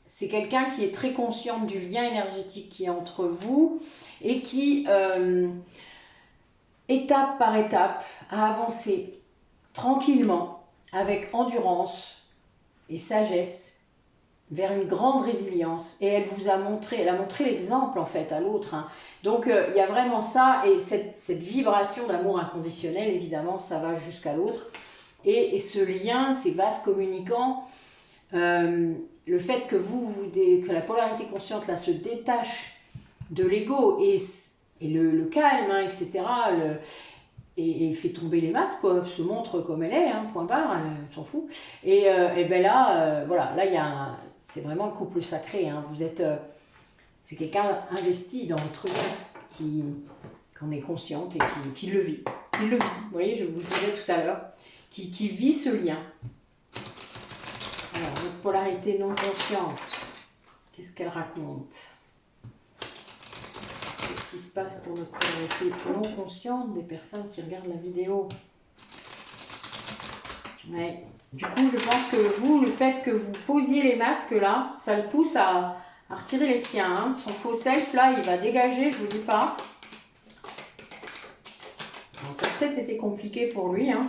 S1: C'est quelqu'un qui est très consciente du lien énergétique qui est entre vous et qui, étape par étape, a avancé tranquillement, avec endurance et sagesse, vers une grande résilience. Et elle vous a montré, elle a montré l'exemple en fait à l'autre. Hein. Donc il y a vraiment ça, et cette vibration d'amour inconditionnel, évidemment, ça va jusqu'à l'autre. Et ce lien, ces vases communicants, le fait que que la polarité consciente là se détache de l'ego et le calme, hein, etc., et fait tomber les masques, quoi, se montre comme elle est, hein, point barre, elle s'en fout. Et ben là, voilà, là il y a c'est vraiment le couple sacré. Hein, vous êtes, c'est quelqu'un investi dans votre vie, qu'on est consciente et qui le vit. Qui le vit. Vous voyez, je vous le disais tout à l'heure, qui vit ce lien. Alors, notre polarité non consciente, qu'est-ce qu'elle raconte? Qu'est-ce qui se passe pour notre polarité non consciente des personnes qui regardent la vidéo? Ouais. Du coup, je pense que vous, le fait que vous posiez les masques là, ça le pousse à retirer les siens. Hein. Son faux self là, il va dégager, je vous dis pas. Bon, ça a peut-être été compliqué pour lui. Hein.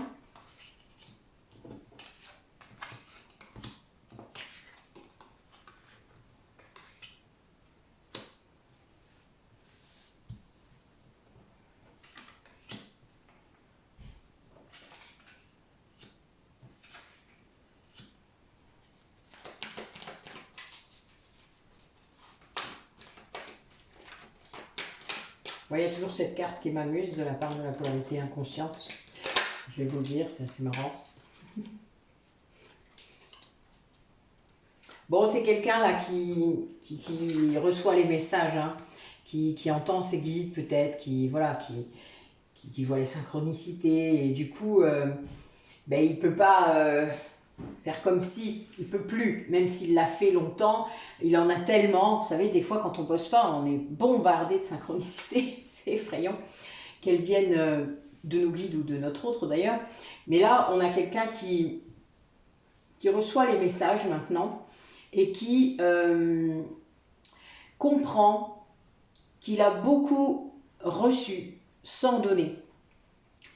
S1: Il y a toujours cette carte qui m'amuse de la part de la polarité inconsciente. Je vais vous le dire, c'est assez marrant. Bon, c'est quelqu'un là qui reçoit les messages, hein, qui entend ses guides peut-être, qui voit les synchronicités et du coup, ben, il ne peut pas faire comme si, il ne peut plus, même s'il l'a fait longtemps, il en a tellement, vous savez, des fois quand on ne bosse pas, on est bombardé de synchronicités, c'est effrayant, qu'elles viennent de nos guides ou de notre autre d'ailleurs, mais là on a quelqu'un qui reçoit les messages maintenant et qui comprend qu'il a beaucoup reçu sans donner.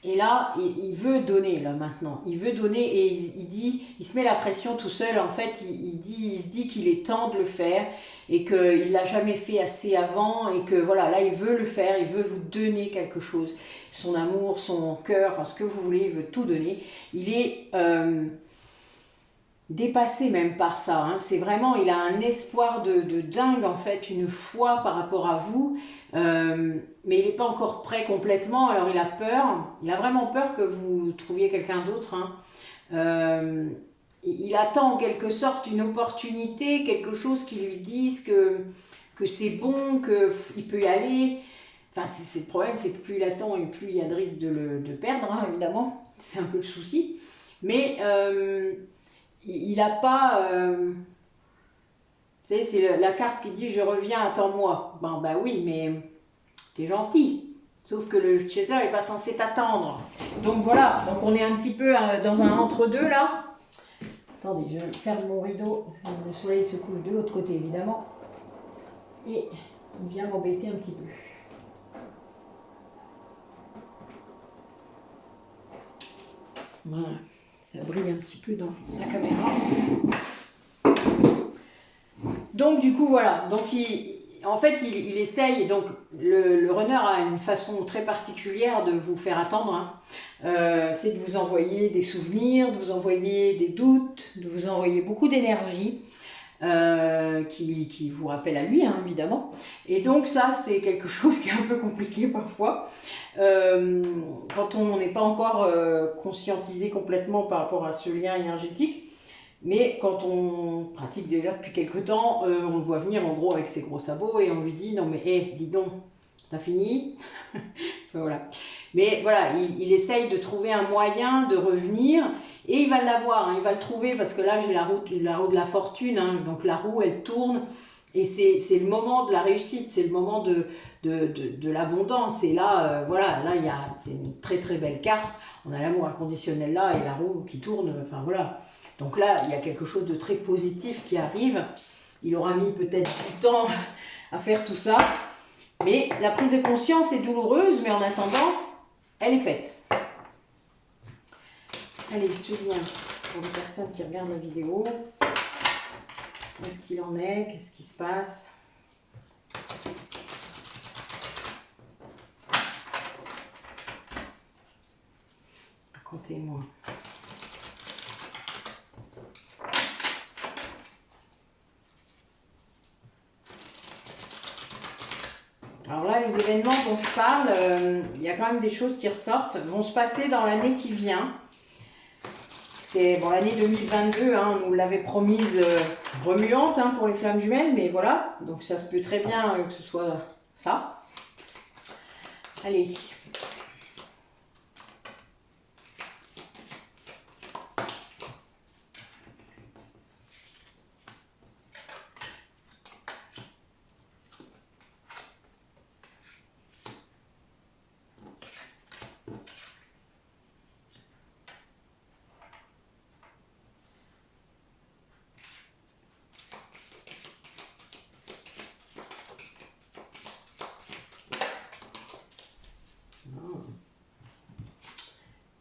S1: Et là, il veut donner, là, maintenant. Il veut donner et il se met la pression tout seul. En fait, il se dit qu'il est temps de le faire et qu'il ne l'a jamais fait assez avant et que voilà, là, il veut le faire, il veut vous donner quelque chose. Son amour, son cœur, enfin, ce que vous voulez, il veut tout donner. Il est dépassé même par ça. Hein. C'est vraiment, il a un espoir de dingue, en fait, une foi par rapport à vous. Mais il n'est pas encore prêt complètement, alors il a peur, il a vraiment peur que vous trouviez quelqu'un d'autre. Hein. Il attend en quelque sorte une opportunité, quelque chose qui lui dise que c'est bon, qu'il peut y aller. Enfin, c'est le problème, c'est que plus il attend et plus il y a de risque de le perdre, hein, évidemment. C'est un peu le souci. Mais il n'a pas... vous savez, c'est la carte qui dit « Je reviens, attends-moi ». Ben oui, mais... T'es gentil, Sauf que le chaser n'est pas censé t'attendre. Donc voilà, donc on est un petit peu dans un entre-deux là. Attendez, je ferme mon rideau. Le soleil se couche de l'autre côté évidemment. Et il vient m'embêter un petit peu. Voilà, ça brille un petit peu dans la caméra. Donc du coup voilà, donc en fait il essaye, donc le runner a une façon très particulière de vous faire attendre, hein. C'est de vous envoyer des souvenirs, de vous envoyer des doutes, de vous envoyer beaucoup d'énergie. Qui vous rappelle à lui, hein, évidemment. Et donc ça, c'est quelque chose qui est un peu compliqué parfois. Quand on n'est pas encore conscientisé complètement par rapport à ce lien énergétique. Mais quand on pratique déjà depuis quelques temps, on le voit venir en gros avec ses gros sabots et on lui dit « Non mais hé, dis donc, t'as fini ?» Enfin, voilà. Mais voilà, il essaye de trouver un moyen de revenir et il va l'avoir, hein, il va le trouver parce que là j'ai la roue de la fortune, hein, donc la roue elle tourne et c'est le moment de la réussite, c'est le moment de l'abondance et là, voilà, là c'est une très très belle carte, on a l'amour inconditionnel là et la roue qui tourne, enfin voilà. Donc là, il y a quelque chose de très positif qui arrive, il aura mis peut-être du temps à faire tout ça, mais la prise de conscience est douloureuse, mais en attendant, elle est faite. Allez, souviens pour les personnes qui regardent la vidéo. Où est-ce qu'il en est? Qu'est-ce qui se passe? Racontez-moi. Alors là, les événements dont je parle, il y a quand même des choses qui ressortent, vont se passer dans l'année qui vient. C'est bon, l'année 2022, hein, on nous l'avait promise remuante hein, pour les flammes jumelles, mais voilà, donc ça se peut très bien que ce soit ça. Allez.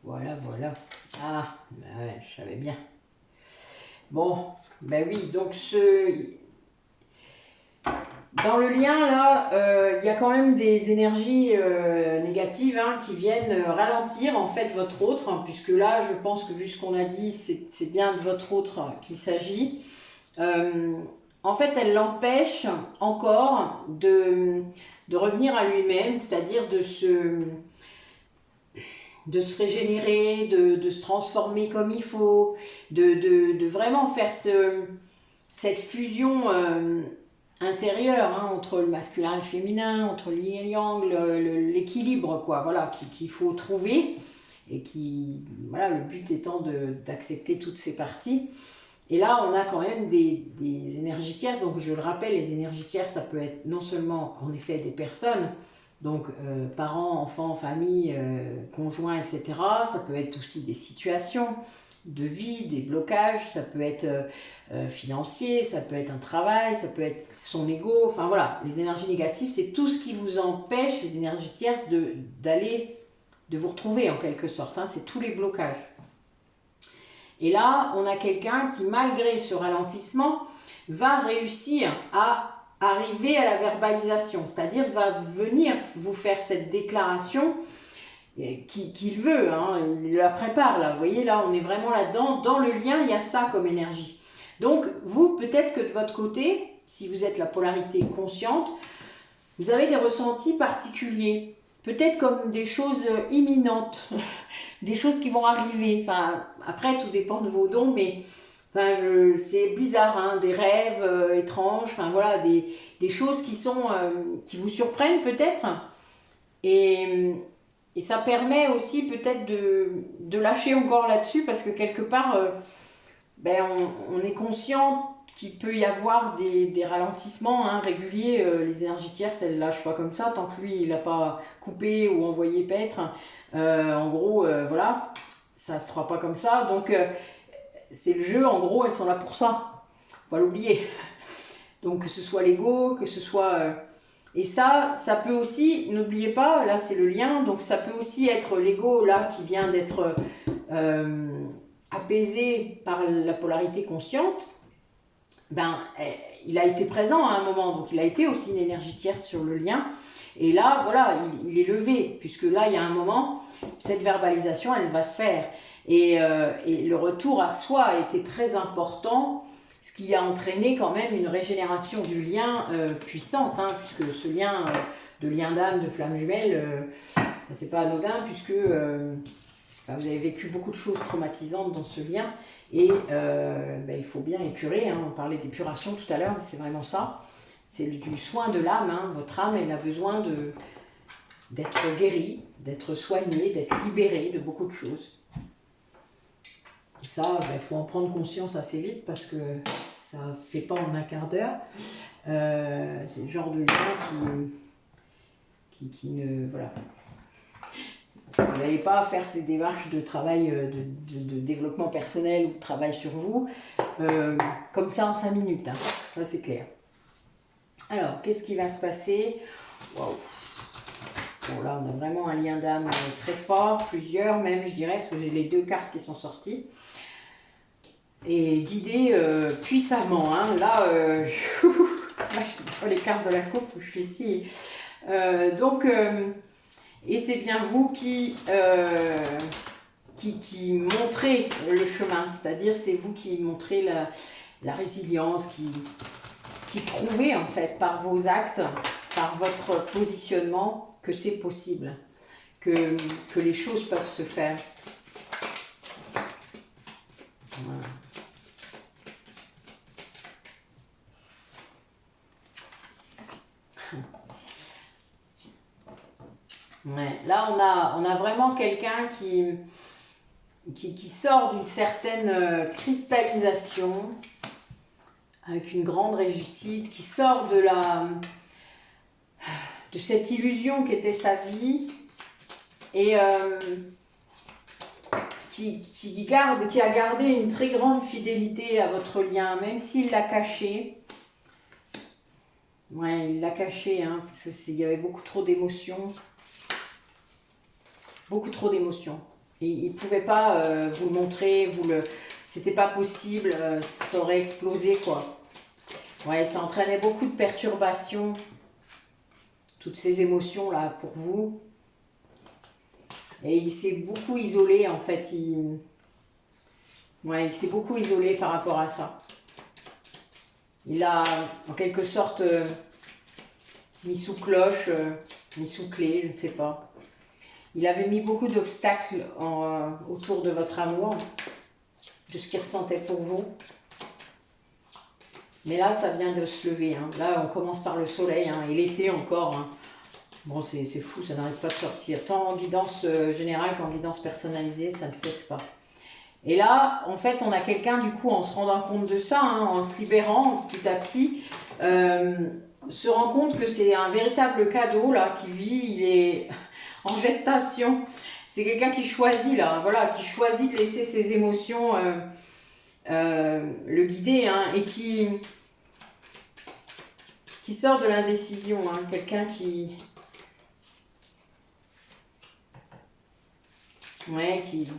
S1: Voilà, voilà. Ah, ben ouais, je savais bien. Bon, ben oui, donc dans le lien, là, il y a quand même des énergies négatives hein, qui viennent ralentir en fait votre autre, hein, puisque là, je pense que vu ce qu'on a dit, c'est bien de votre autre qu'il s'agit. En fait, elle l'empêche encore de revenir à lui-même, c'est-à-dire de se régénérer, de se transformer comme il faut, de vraiment faire cette fusion intérieure hein, entre le masculin et le féminin, entre le yin et le yang, l'équilibre quoi, voilà, qu'il faut trouver et qui, voilà, le but étant d'accepter toutes ces parties. Et là, on a quand même des énergies tierces, donc je le rappelle, les énergies tierces, ça peut être non seulement en effet des personnes, donc parents, enfants, famille, conjoints, etc. Ça peut être aussi des situations de vie, des blocages, ça peut être financier, ça peut être un travail, ça peut être son ego, enfin voilà, les énergies négatives, c'est tout ce qui vous empêche, les énergies tierces, de vous retrouver en quelque sorte, hein, c'est tous les blocages. Et là, on a quelqu'un qui, malgré ce ralentissement, va réussir à arriver à la verbalisation, c'est-à-dire va venir vous faire cette déclaration qu'il veut, hein, il la prépare là, vous voyez là, on est vraiment là-dedans, dans le lien, il y a ça comme énergie. Donc, vous, peut-être que de votre côté, si vous êtes la polarité consciente, vous avez des ressentis particuliers, peut-être comme des choses imminentes, des choses qui vont arriver, enfin, après, tout dépend de vos dons, mais enfin, c'est bizarre, hein, des rêves étranges, enfin voilà, des choses qui vous surprennent peut-être, et ça permet aussi peut-être de lâcher encore là-dessus, parce que quelque part, ben, on est conscient qu'il peut y avoir des ralentissements hein, réguliers. Les énergies tierces, elles ne lâchent pas comme ça, tant que lui, il n'a pas coupé ou envoyé paître. En gros, voilà, ça ne se fera pas comme ça. Donc, c'est le jeu, en gros, elles sont là pour ça. Faut pas l'oublier. Donc, que ce soit l'ego, que ce soit... Et ça peut aussi, n'oubliez pas, là, c'est le lien, donc ça peut aussi être l'ego, là, qui vient d'être apaisé par la polarité consciente. Ben, il a été présent à un moment, donc il a été aussi une énergie tierce sur le lien. Et là, voilà, il est levé, puisque là, il y a un moment, cette verbalisation, elle va se faire. Et le retour à soi a été très important, ce qui a entraîné quand même une régénération du lien puissante, hein, puisque ce lien de lien d'âme, de flamme jumelle, c'est pas anodin, puisque vous avez vécu beaucoup de choses traumatisantes dans ce lien, et il faut bien épurer, hein. On parlait d'épuration tout à l'heure, c'est vraiment ça. C'est du soin de l'âme, hein. Votre âme, elle a besoin d'être guérie, d'être soignée, d'être libérée de beaucoup de choses. Et ça, il faut en prendre conscience assez vite parce que ça ne se fait pas en un quart d'heure. C'est le genre de lien qui ne... Voilà. Vous n'avez pas à faire ces démarches de travail, de développement personnel ou de travail sur vous, comme ça en 5 minutes, hein. Ça c'est clair. Alors, qu'est-ce qui va se passer? Waouh. Bon, là, on a vraiment un lien d'âme très fort, plusieurs même, je dirais, parce que j'ai les 2 cartes qui sont sorties. Et guidé puissamment, hein. Là, je prends les cartes de la coupe, je suis ici. Et c'est bien vous qui montrez le chemin, c'est-à-dire c'est vous qui montrez la résilience, qui prouvez en fait par vos actes, par votre positionnement que c'est possible, que les choses peuvent se faire. Voilà. Ouais. Là, on a vraiment quelqu'un qui sort d'une certaine cristallisation, avec une grande réussite, qui sort de cette illusion qu'était sa vie, et qui a gardé une très grande fidélité à votre lien, même s'il l'a caché. Ouais, il l'a caché, hein, parce qu'il y avait beaucoup trop d'émotions. Beaucoup trop d'émotions. Il ne pouvait pas vous le montrer, c'était pas possible, ça aurait explosé, quoi. Ouais, ça entraînait beaucoup de perturbations, toutes ces émotions-là, pour vous. Et il s'est beaucoup isolé, en fait. Il s'est beaucoup isolé par rapport à ça. Il a, en quelque sorte, mis sous cloche, mis sous clé, je ne sais pas. Il avait mis beaucoup d'obstacles autour de votre amour, de ce qu'il ressentait pour vous. Mais là, ça vient de se lever, hein. Là, on commence par le soleil, hein, et l'été encore, hein. Bon, c'est fou, ça n'arrive pas de sortir. Tant en guidance générale qu'en guidance personnalisée, ça ne cesse pas. Et là, en fait, on a quelqu'un, du coup, en se rendant compte de ça, hein, en se libérant petit à petit, se rend compte que c'est un véritable cadeau, là, qui vit, il est en gestation. C'est quelqu'un qui choisit, là, voilà, qui choisit de laisser ses émotions le guider, hein, et qui sort de l'indécision, hein, quelqu'un qui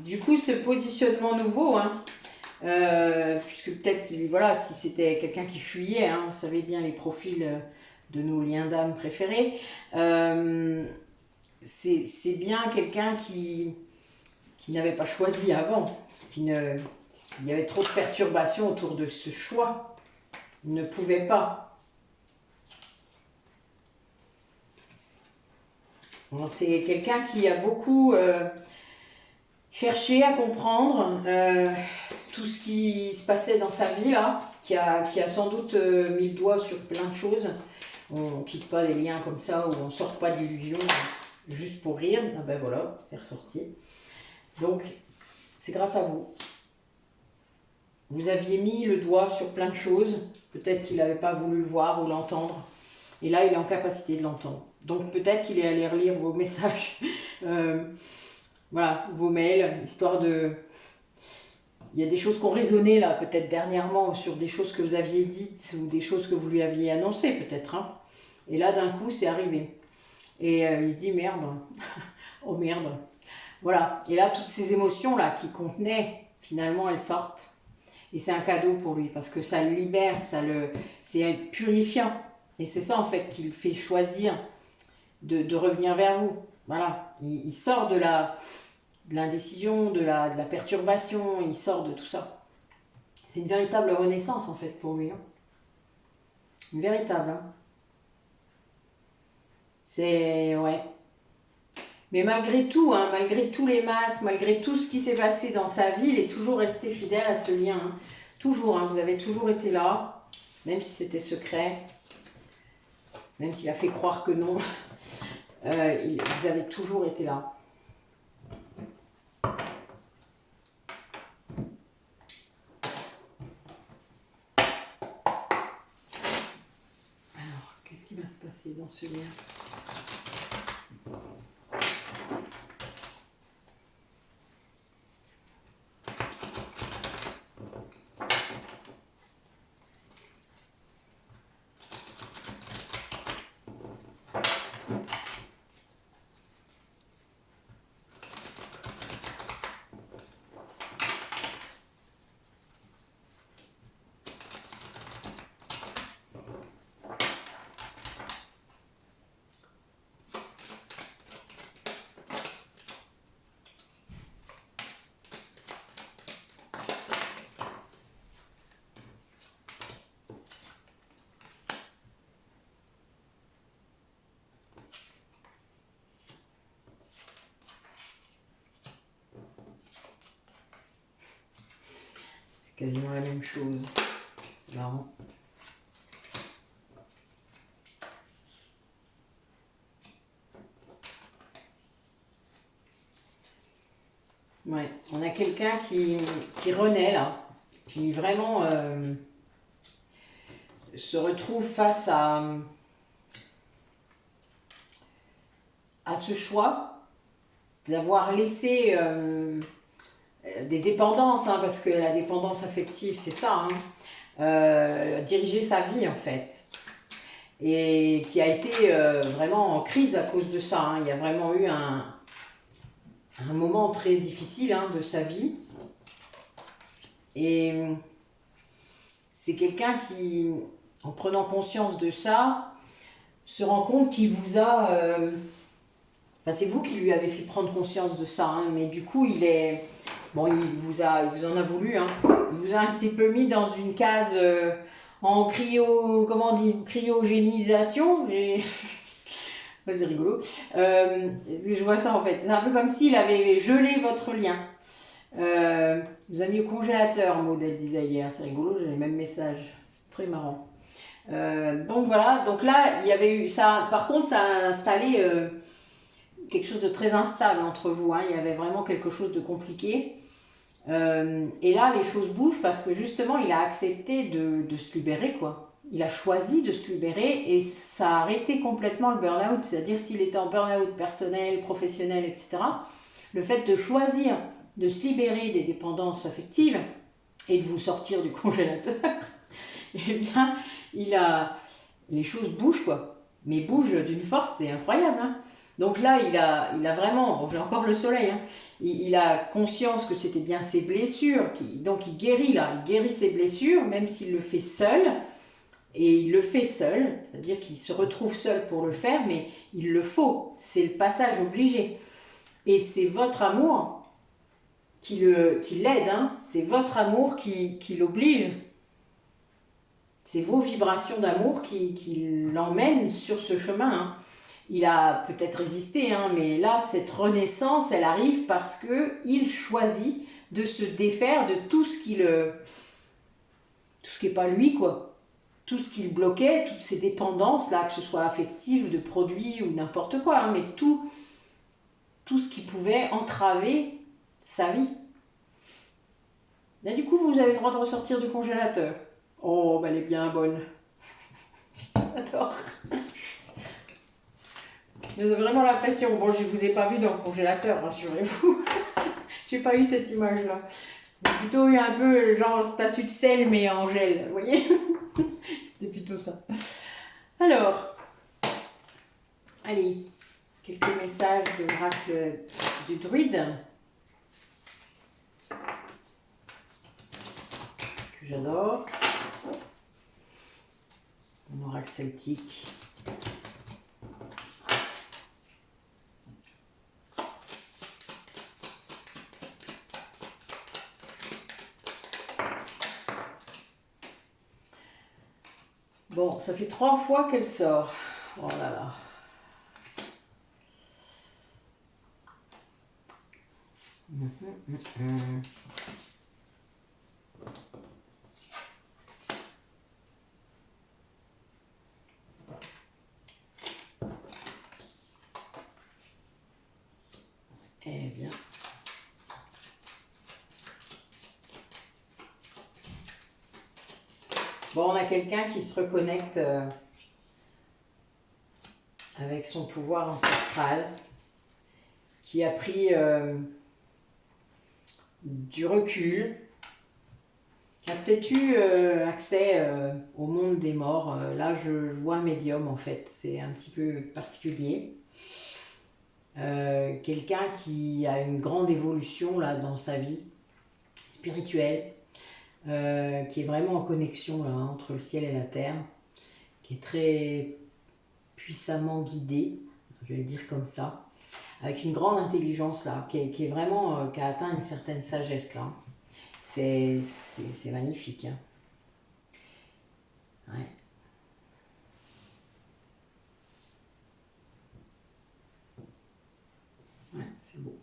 S1: du coup, ce positionnement nouveau, hein, puisque peut-être, voilà, si c'était quelqu'un qui fuyait, hein, vous savez bien les profils de nos liens d'âme préférés, c'est bien quelqu'un qui n'avait pas choisi avant, il y avait trop de perturbations autour de ce choix, il ne pouvait pas. C'est quelqu'un qui a beaucoup cherché à comprendre tout ce qui se passait dans sa vie, là, qui a sans doute mis le doigt sur plein de choses. On ne quitte pas des liens comme ça, où on ne sort pas d'illusions juste pour rire. Ah ben voilà, c'est ressorti. Donc, c'est grâce à vous. Vous aviez mis le doigt sur plein de choses. Peut-être qu'il n'avait pas voulu le voir ou l'entendre. Et là, il est en capacité de l'entendre. Donc peut-être qu'il est allé relire vos messages, voilà, vos mails, histoire de... Il y a des choses qui ont résonné là, peut-être dernièrement, sur des choses que vous aviez dites ou des choses que vous lui aviez annoncées, peut-être. Hein. Et là, d'un coup, c'est arrivé. Et il se dit, merde, oh merde. Voilà. Et là, toutes ces émotions-là qui contenaient, finalement, elles sortent. Et c'est un cadeau pour lui, parce que ça le libère, c'est purifiant. Et c'est ça, en fait, qui le fait choisir de revenir vers vous. Voilà. Il sort de l'indécision, de la perturbation, il sort de tout ça. C'est une véritable renaissance, en fait, pour lui. Hein. Une véritable. Hein. C'est... Ouais. Mais malgré tout, hein, malgré tous les masques, malgré tout ce qui s'est passé dans sa vie, il est toujours resté fidèle à ce lien. Hein. Toujours, hein, vous avez toujours été là, même si c'était secret, même s'il a fait croire que non. Vous avez toujours été là. Alors, qu'est-ce qui va se passer dans ce lien ? Quasiment la même chose. C'est marrant. Ouais, on a quelqu'un qui renaît là, qui vraiment se retrouve face à ce choix d'avoir laissé des dépendances, hein, parce que la dépendance affective, c'est ça, hein, diriger sa vie en fait. Et qui a été vraiment en crise à cause de ça. Hein. Il y a vraiment eu un moment très difficile hein, de sa vie. Et c'est quelqu'un qui, en prenant conscience de ça, se rend compte qu'il vous a... Enfin, c'est vous qui lui avez fait prendre conscience de ça, hein, mais du coup, il est... Bon, il vous en a voulu, hein. Il vous a un petit peu mis dans une case en cryogénisation. Ouais, c'est rigolo. Je vois ça en fait. C'est un peu comme s'il avait gelé votre lien. Vous avez mis au congélateur, Maud, elle disait hier. C'est rigolo, j'ai les mêmes messages. C'est très marrant. Donc voilà, donc là, il y avait eu ça. Par contre, ça a installé quelque chose de très instable entre vous. Hein. Il y avait vraiment quelque chose de compliqué. Et là, les choses bougent parce que justement, il a accepté de se libérer, quoi. Il a choisi de se libérer et ça a arrêté complètement le burn-out. C'est-à-dire, s'il était en burn-out personnel, professionnel, etc., le fait de choisir de se libérer des dépendances affectives et de vous sortir du congélateur, eh bien, les choses bougent, quoi. Mais bougent d'une force, c'est incroyable, hein. Donc là, il a vraiment, bon, j'ai encore le soleil, hein, il a conscience que c'était bien ses blessures, donc il guérit là, il guérit ses blessures, même s'il le fait seul, et il le fait seul, c'est-à-dire qu'il se retrouve seul pour le faire, mais il le faut, c'est le passage obligé. Et c'est votre amour qui l'aide, hein, c'est votre amour qui l'oblige. C'est vos vibrations d'amour qui l'emmènent sur ce chemin, hein. Il a peut-être résisté, hein, mais là, cette renaissance, elle arrive parce qu'il choisit de se défaire de tout ce qui n'est pas lui, quoi. Tout ce qui le bloquait, toutes ces dépendances, là, que ce soit affectives, de produits ou n'importe quoi, hein, mais tout ce qui pouvait entraver sa vie. Là, du coup, vous avez le droit de ressortir du congélateur. Oh, bah, elle est bien bonne. J'adore. J'ai vraiment l'impression. Bon, je ne vous ai pas vu dans le congélateur, rassurez-vous. J'ai pas eu cette image-là. J'ai plutôt eu un peu genre statut de sel, mais en gel, vous voyez. C'était plutôt ça. Alors, allez, quelques messages de l'oracle du druide que j'adore. Mon oracle celtique. Bon, ça fait 3 fois qu'elle sort. Oh là là. Eh bien. Bon, on a quelqu'un qui se reconnecte avec son pouvoir ancestral, qui a pris du recul, qui a peut-être eu accès au monde des morts. Là, je vois un médium en fait, c'est un petit peu particulier. Quelqu'un qui a une grande évolution là dans sa vie spirituelle, qui est vraiment en connexion là, entre le ciel et la terre, qui est très puissamment guidé, je vais le dire comme ça, avec une grande intelligence là, qui est vraiment, qui a atteint une certaine sagesse là. C'est magnifique. Hein. Ouais. Ouais, c'est beau.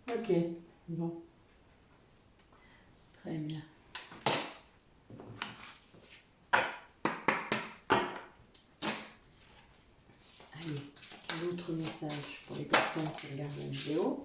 S1: Ok, bon. Très bien. Allez, quel autre message pour les personnes qui regardent la vidéo?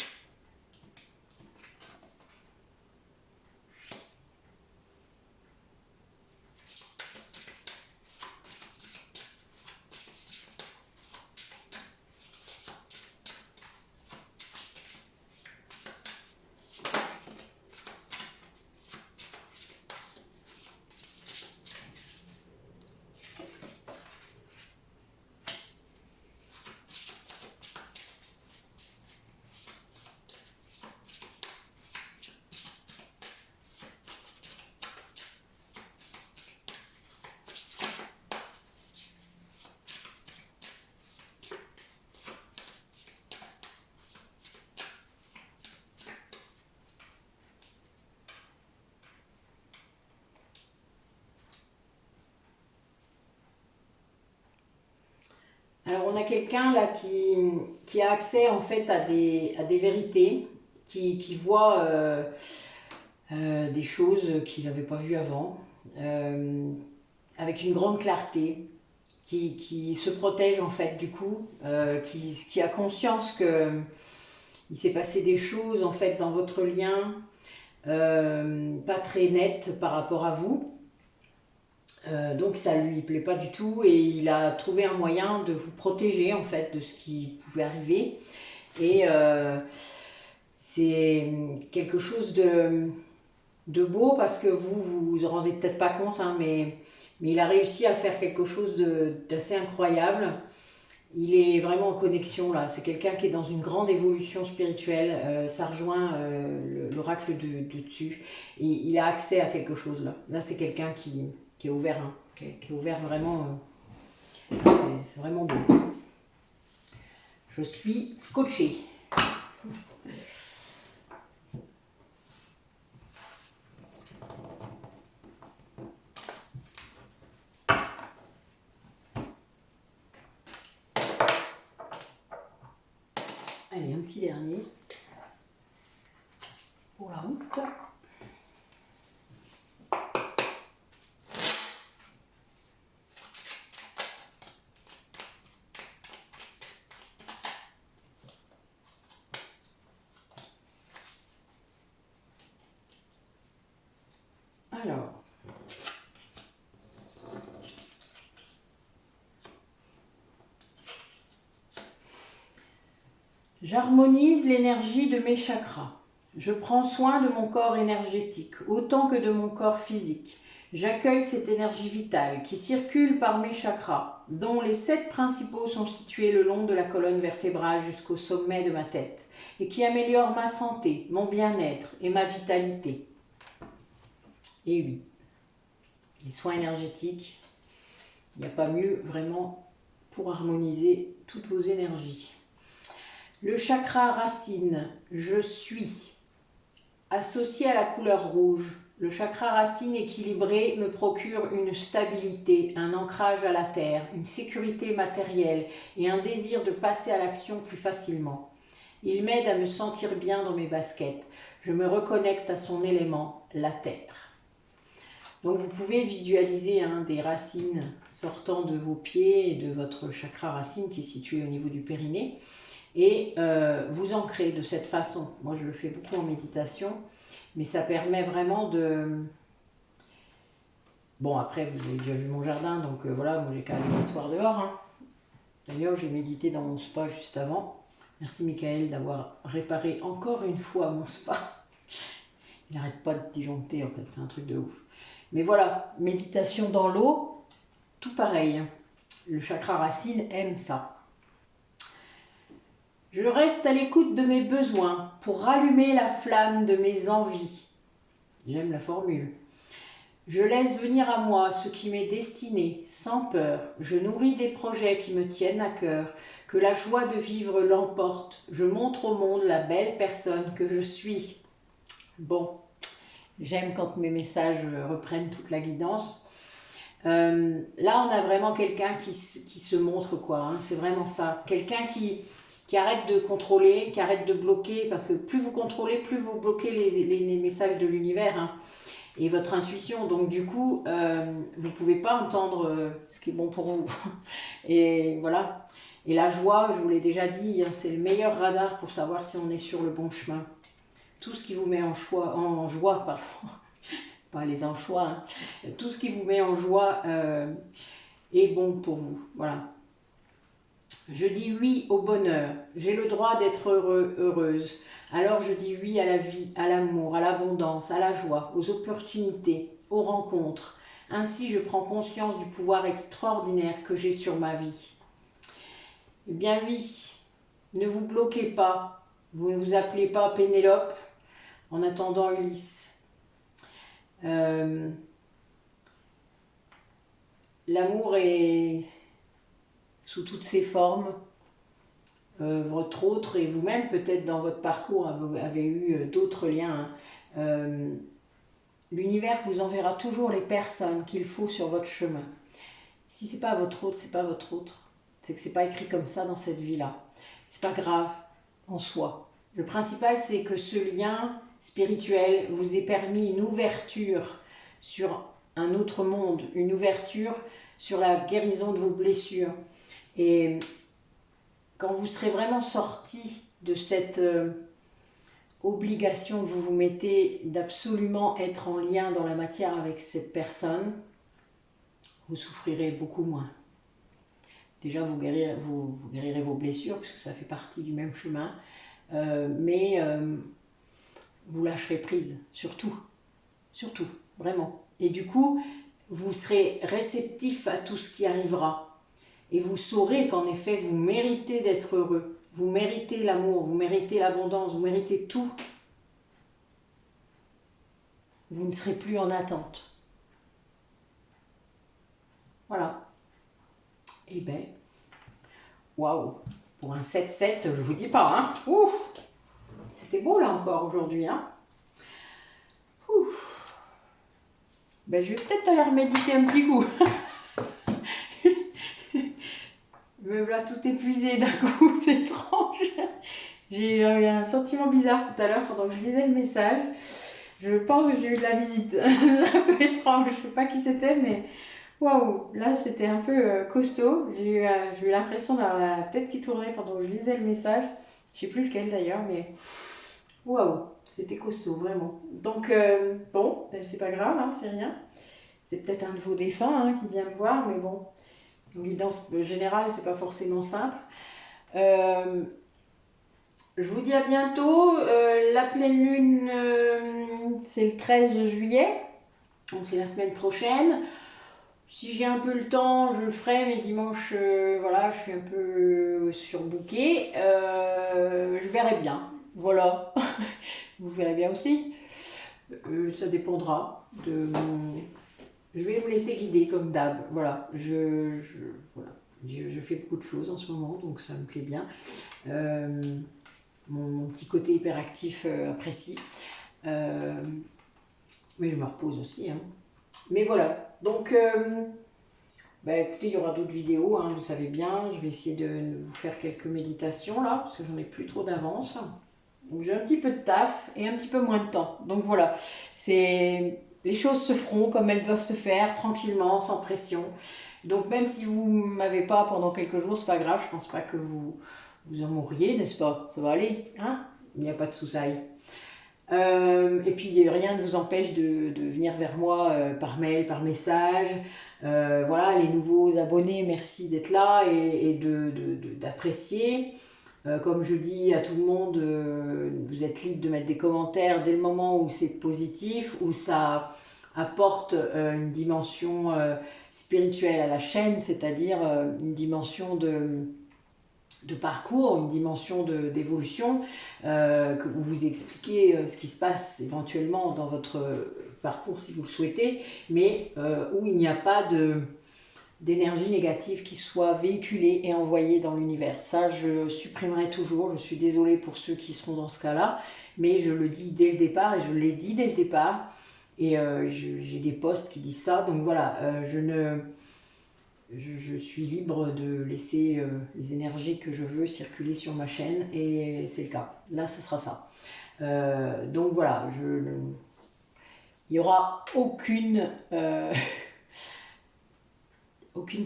S1: Alors on a quelqu'un là qui a accès en fait à des vérités, qui voit des choses qu'il n'avait pas vues avant, avec une grande clarté, qui se protège en fait du coup, qui a conscience que il s'est passé des choses en fait dans votre lien, pas très nettes par rapport à vous. Donc ça lui plaît pas du tout et il a trouvé un moyen de vous protéger en fait de ce qui pouvait arriver et c'est quelque chose de beau parce que vous vous en rendez peut-être pas compte hein, mais il a réussi à faire quelque chose d'assez incroyable. Il est vraiment en connexion là, c'est quelqu'un qui est dans une grande évolution spirituelle, ça rejoint l'oracle de dessus. Et il a accès à quelque chose là. Là c'est quelqu'un qui est ouvert, hein, qui est ouvert vraiment, c'est vraiment beau. Je suis scotchée. Allez, un petit dernier pour la route. Alors. J'harmonise l'énergie de mes chakras. Je prends soin de mon corps énergétique, autant que de mon corps physique. J'accueille cette énergie vitale qui circule par mes chakras, dont les 7 principaux sont situés le long de la colonne vertébrale jusqu'au sommet de ma tête, et qui améliorent ma santé, mon bien-être et ma vitalité. Et oui, les soins énergétiques, il n'y a pas mieux vraiment pour harmoniser toutes vos énergies. Le chakra racine, je suis, associé à la couleur rouge. Le chakra racine équilibré me procure une stabilité, un ancrage à la terre, une sécurité matérielle et un désir de passer à l'action plus facilement. Il m'aide à me sentir bien dans mes baskets. Je me reconnecte à son élément, la terre. Donc vous pouvez visualiser des racines sortant de vos pieds et de votre chakra racine qui est situé au niveau du périnée. Et vous ancrez de cette façon. Moi, je le fais beaucoup en méditation, mais ça permet vraiment de... Bon, après, vous avez déjà vu mon jardin, donc voilà, moi j'ai quand même m'asseoir dehors. Hein. D'ailleurs, j'ai médité dans mon spa juste avant. Merci Michael d'avoir réparé encore une fois mon spa. Il n'arrête pas de disjoncter, en fait, c'est un truc de ouf. Mais voilà, méditation dans l'eau, tout pareil. Le chakra racine aime ça. Je reste à l'écoute de mes besoins pour rallumer la flamme de mes envies. J'aime la formule. Je laisse venir à moi ce qui m'est destiné, sans peur. Je nourris des projets qui me tiennent à cœur. Que la joie de vivre l'emporte. Je montre au monde la belle personne que je suis. Bon, j'aime quand mes messages reprennent toute la guidance. Là, on a vraiment quelqu'un qui se montre, quoi. Hein, c'est vraiment ça. Quelqu'un qui arrête de contrôler, qui arrête de bloquer, parce que plus vous contrôlez, plus vous bloquez les messages de l'univers hein, et votre intuition. Donc du coup, vous ne pouvez pas entendre ce qui est bon pour vous. Et voilà. Et la joie, je vous l'ai déjà dit, hein, c'est le meilleur radar pour savoir si on est sur le bon chemin. Tout ce qui vous met en joie, pardon. Pas les anchois, hein. Tout ce qui vous met en joie est bon pour vous. Voilà. Je dis oui au bonheur. J'ai le droit d'être heureuse. Alors je dis oui à la vie, à l'amour, à l'abondance, à la joie, aux opportunités, aux rencontres. Ainsi, je prends conscience du pouvoir extraordinaire que j'ai sur ma vie. Eh bien oui, ne vous bloquez pas. Vous ne vous appelez pas Pénélope en attendant Ulysse. L'amour est sous toutes ses formes. Votre autre et vous-même, peut-être dans votre parcours, avez eu d'autres liens. L'univers vous enverra toujours les personnes qu'il faut sur votre chemin. Si c'est pas votre autre, c'est pas votre autre. C'est que c'est pas écrit comme ça dans cette vie-là. C'est pas grave en soi. Le principal, c'est que ce lien spirituel vous ait permis une ouverture sur un autre monde, une ouverture sur la guérison de vos blessures. Et quand vous serez vraiment sorti de cette obligation que vous vous mettez d'absolument être en lien dans la matière avec cette personne, vous souffrirez beaucoup moins. Déjà, vous guérirez vos blessures, puisque ça fait partie du même chemin, mais vous lâcherez prise, surtout, vraiment. Et du coup, vous serez réceptif à tout ce qui arrivera. Et vous saurez qu'en effet, vous méritez d'être heureux. Vous méritez l'amour, vous méritez l'abondance, vous méritez tout. Vous ne serez plus en attente. Voilà. Eh ben, waouh. Pour un 7-7, je vous dis pas, hein. Ouf. C'était beau là encore aujourd'hui, hein. Ouf. Ben, je vais peut-être aller reméditer un petit coup. Me voilà tout épuisée d'un coup, c'est étrange. J'ai eu un sentiment bizarre tout à l'heure pendant que je lisais le message. Je pense que j'ai eu de la visite. C'est un peu étrange, je ne sais pas qui c'était, mais waouh, là c'était un peu costaud. J'ai eu l'impression d'avoir la tête qui tournait pendant que je lisais le message. Je ne sais plus lequel d'ailleurs, mais Waouh, c'était costaud, vraiment. Donc, bon, ben, c'est pas grave, hein, c'est rien. C'est peut-être un de vos défunts hein, qui vient me voir, mais bon, une guidance générale, c'est pas forcément simple. Euh, je vous dis à bientôt. La pleine lune, c'est le 13 juillet, donc c'est la semaine prochaine. Si j'ai un peu le temps, je le ferai, mais dimanche, voilà, je suis un peu surbookée. Je verrai bien. Voilà, vous verrez bien aussi. Ça dépendra de mon... Je vais me laisser guider comme d'hab. Voilà, voilà. Je fais beaucoup de choses en ce moment, donc ça me plaît bien. Euh, mon petit côté hyperactif apprécie. Mais je me repose aussi. Hein. Mais voilà, donc... bah écoutez, il y aura d'autres vidéos, hein, vous savez bien. Je vais essayer de vous faire quelques méditations là, parce que j'en ai plus trop d'avance. Donc j'ai un petit peu de taf et un petit peu moins de temps. Donc voilà, les choses se feront comme elles doivent se faire, tranquillement, sans pression. Donc même si vous ne m'avez pas pendant quelques jours, c'est pas grave, je pense pas que vous en mourriez, n'est-ce pas? Ça va aller, hein? Il n'y a pas de soucis. Et puis rien ne vous empêche de venir vers moi par mail, par message. Voilà, les nouveaux abonnés, merci d'être là et d'apprécier. Comme je dis à tout le monde, vous êtes libre de mettre des commentaires dès le moment où c'est positif, où ça apporte une dimension spirituelle à la chaîne, c'est-à-dire une dimension de parcours, une dimension d'évolution, où vous expliquez ce qui se passe éventuellement dans votre parcours si vous le souhaitez, mais où il n'y a pas d'énergie négative qui soit véhiculée et envoyée dans l'univers. Ça, je supprimerai toujours. Je suis désolée pour ceux qui seront dans ce cas-là, mais je le dis dès le départ et je l'ai dit dès le départ. Et j'ai des posts qui disent ça. Donc voilà, je suis libre de laisser les énergies que je veux circuler sur ma chaîne et c'est le cas. Là, ce sera ça. Donc voilà, il n'y aura aucune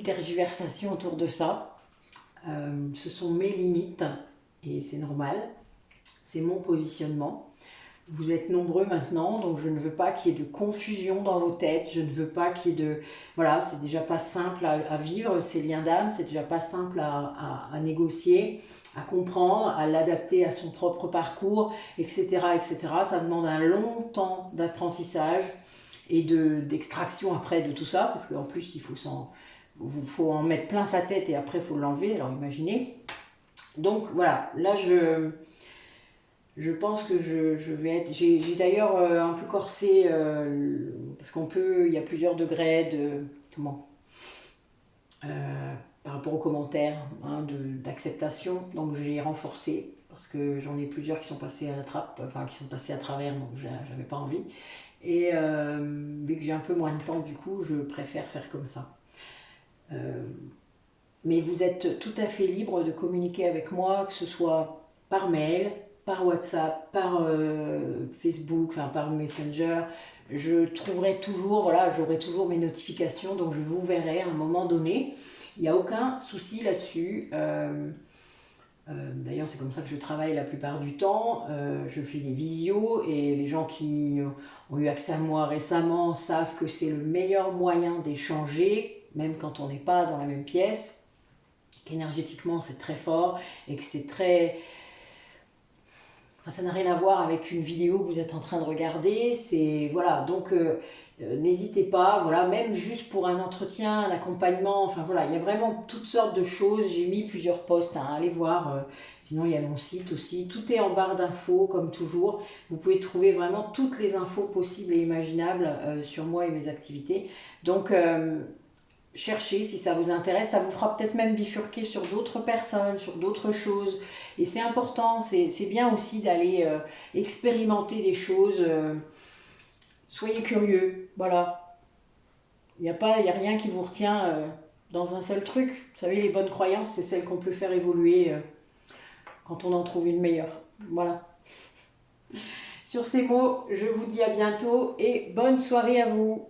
S1: tergiversation autour de ça. Ce sont mes limites et c'est normal. C'est mon positionnement. Vous êtes nombreux maintenant, donc je ne veux pas qu'il y ait de confusion dans vos têtes. Je ne veux pas qu'il y ait de... Voilà, c'est déjà pas simple à vivre ces liens d'âme, c'est déjà pas simple à négocier, à comprendre, à l'adapter à son propre parcours, etc., etc. Ça demande un long temps d'apprentissage et d'extraction après de tout ça, parce qu'en plus, il faut en mettre plein sa tête et après, il faut l'enlever, alors imaginez. Donc voilà, là, je pense que je vais être... J'ai d'ailleurs un peu corsé, parce il y a plusieurs degrés par rapport aux commentaires, hein, d'acceptation. Donc j'ai renforcé, parce que j'en ai plusieurs qui sont passés à la trappe, enfin qui sont passés à travers, donc j'avais pas envie. Et vu que j'ai un peu moins de temps, du coup, je préfère faire comme ça. Mais vous êtes tout à fait libre de communiquer avec moi, que ce soit par mail, par WhatsApp, par Facebook, enfin par Messenger. Je trouverai toujours, voilà, j'aurai toujours mes notifications, donc je vous verrai à un moment donné. Il n'y a aucun souci là-dessus. D'ailleurs, c'est comme ça que je travaille la plupart du temps. Je fais des visios et les gens qui ont eu accès à moi récemment savent que c'est le meilleur moyen d'échanger, même quand on n'est pas dans la même pièce, qu'énergétiquement c'est très fort et que c'est très... Enfin, ça n'a rien à voir avec une vidéo que vous êtes en train de regarder. C'est voilà, donc n'hésitez pas, voilà, même juste pour un entretien, un accompagnement, enfin voilà, il y a vraiment toutes sortes de choses. J'ai mis plusieurs posts, hein, allez voir. Sinon, il y a mon site aussi. Tout est en barre d'infos, comme toujours. Vous pouvez trouver vraiment toutes les infos possibles et imaginables sur moi et mes activités. Donc, cherchez si ça vous intéresse, ça vous fera peut-être même bifurquer sur d'autres personnes, sur d'autres choses. Et c'est important, c'est bien aussi d'aller expérimenter des choses. Soyez curieux, voilà. Il n'y a rien qui vous retient dans un seul truc. Vous savez, les bonnes croyances, c'est celles qu'on peut faire évoluer quand on en trouve une meilleure. Voilà. Sur ces mots, je vous dis à bientôt et bonne soirée à vous.